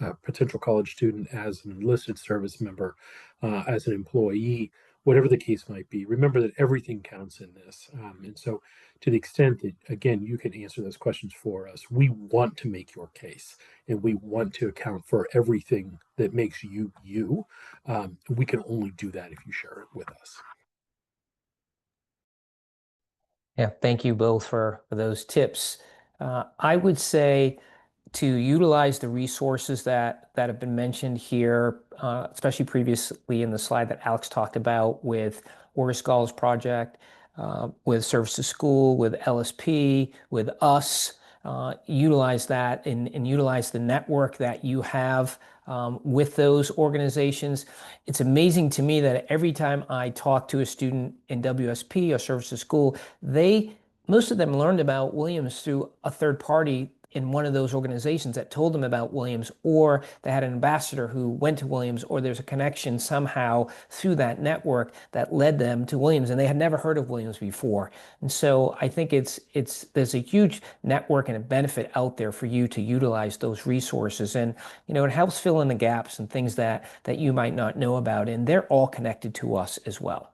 a potential college student, as an enlisted service member, as an employee, whatever the case might be. Remember that everything counts in this, and so to the extent that, again, you can answer those questions for us, we want to make your case, and we want to account for everything that makes you you. We can only do that if you share it with us. Yeah, thank you both for those tips. I would say to utilize the resources that have been mentioned here, especially previously in the slide that Alex talked about with Order Scholars Project, with Service to School, with LSP, with us. Utilize that and utilize the network that you have with those organizations. It's amazing to me that every time I talk to a student in WSP or Service to School, most of them learned about Williams through a third party in one of those organizations that told them about Williams, or they had an ambassador who went to Williams, or there's a connection somehow through that network that led them to Williams, and they had never heard of Williams before. And so I think there's a huge network and a benefit out there for you to utilize those resources. And it helps fill in the gaps and things that you might not know about, and they're all connected to us as well.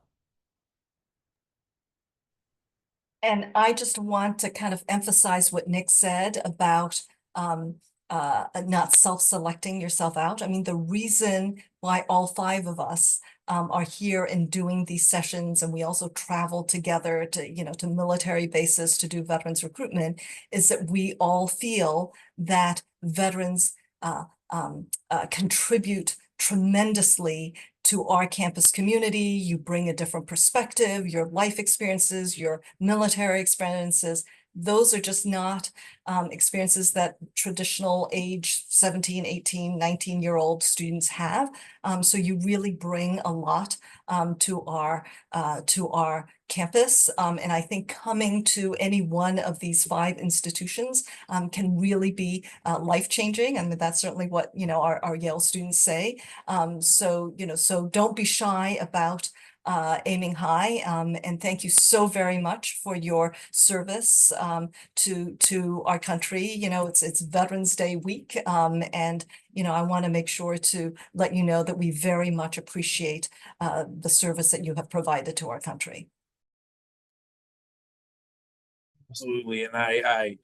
And I just want to kind of emphasize what Nick said about not self-selecting yourself out. I mean, the reason why all five of us are here and doing these sessions, and we also travel together to military bases to do veterans recruitment, is that we all feel that veterans contribute tremendously to our campus community. You bring a different perspective, your life experiences, your military experiences. Those are just not experiences that traditional age 17, 18, 19-year-old students have. So you really bring a lot to our campus. And I think coming to any one of these five institutions can really be life-changing. I mean, that's certainly what our Yale students say. So don't be shy about aiming high. And thank you so very much for your service to our country. It's Veterans Day week, and I want to make sure to let you know that we very much appreciate the service that you have provided to our country. Absolutely. And I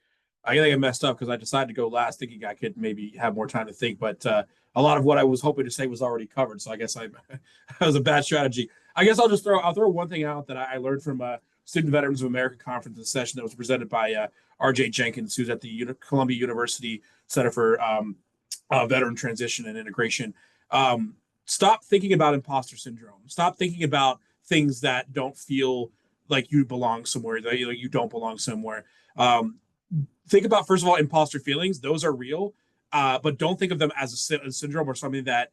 think I messed up because I decided to go last thinking I could maybe have more time to think, but a lot of what I was hoping to say was already covered. So I guess that was a bad strategy. I guess I'll throw one thing out that I learned from Student Veterans of America conference, a session that was presented by RJ Jenkins, who's at the Columbia University Center for Veteran Transition and Integration. Stop thinking about imposter syndrome. Stop thinking about things that don't feel like you belong somewhere, that you don't belong somewhere. Think about, first of all, imposter feelings. Those are real, but don't think of them as a syndrome or something that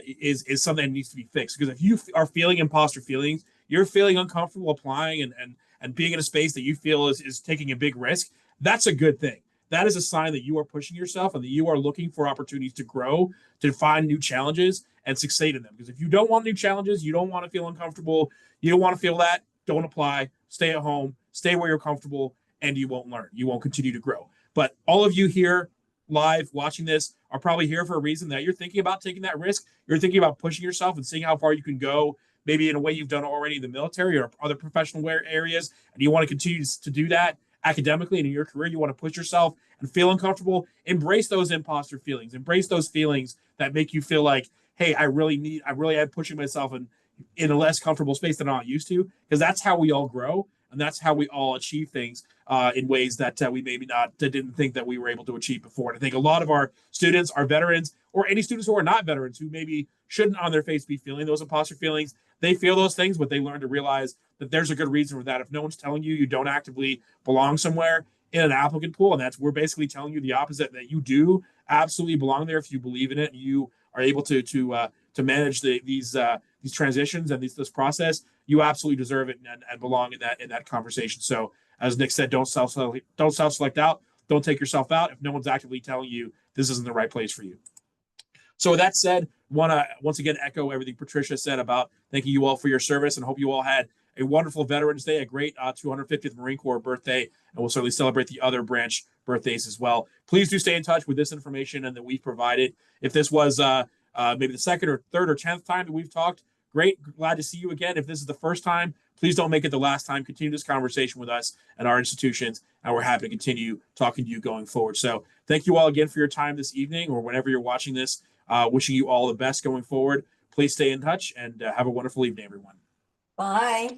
is something that needs to be fixed. Because if you are feeling imposter feelings, you're feeling uncomfortable applying and being in a space that you feel is taking a big risk, that's a good thing. That is a sign that you are pushing yourself and that you are looking for opportunities to grow, to find new challenges and succeed in them. Because if you don't want new challenges, you don't want to feel uncomfortable, you don't want to feel that, don't apply, stay at home, stay where you're comfortable, and you won't learn. You won't continue to grow. But all of you here live watching this are probably here for a reason, that you're thinking about taking that risk. You're thinking about pushing yourself and seeing how far you can go, maybe in a way you've done already in the military or other professional areas, and you want to continue to do that academically and in your career. You want to push yourself and feel uncomfortable. Embrace those imposter feelings. Embrace those feelings that make you feel like, hey, I really am pushing myself in a less comfortable space than I'm not used to, because that's how we all grow. And that's how we all achieve things in ways that we maybe didn't think that we were able to achieve before. And I think a lot of our students, our veterans, or any students who are not veterans, who maybe shouldn't on their face be feeling those imposter feelings, they feel those things, but they learn to realize that there's a good reason for that. If no one's telling you you don't actively belong somewhere in an applicant pool, and we're basically telling you the opposite, that you do absolutely belong there if you believe in it, and you are able to manage these transitions and this process, you absolutely deserve it and belong in that conversation. So as Nick said, don't self-select out. Don't take yourself out if no one's actively telling you this isn't the right place for you. So with that said, want to once again echo everything Patricia said about thanking you all for your service, and hope you all had a wonderful Veterans Day, a great 250th Marine Corps birthday, and we'll certainly celebrate the other branch birthdays as well. Please do stay in touch with this information and that we've provided. If this was maybe the second or third or 10th time that we've talked, great, glad to see you again. If this is the first time, please don't make it the last time. Continue this conversation with us and our institutions, and we're happy to continue talking to you going forward. So thank you all again for your time this evening, or whenever you're watching this. Wishing you all the best going forward. Please stay in touch and have a wonderful evening, everyone. Bye.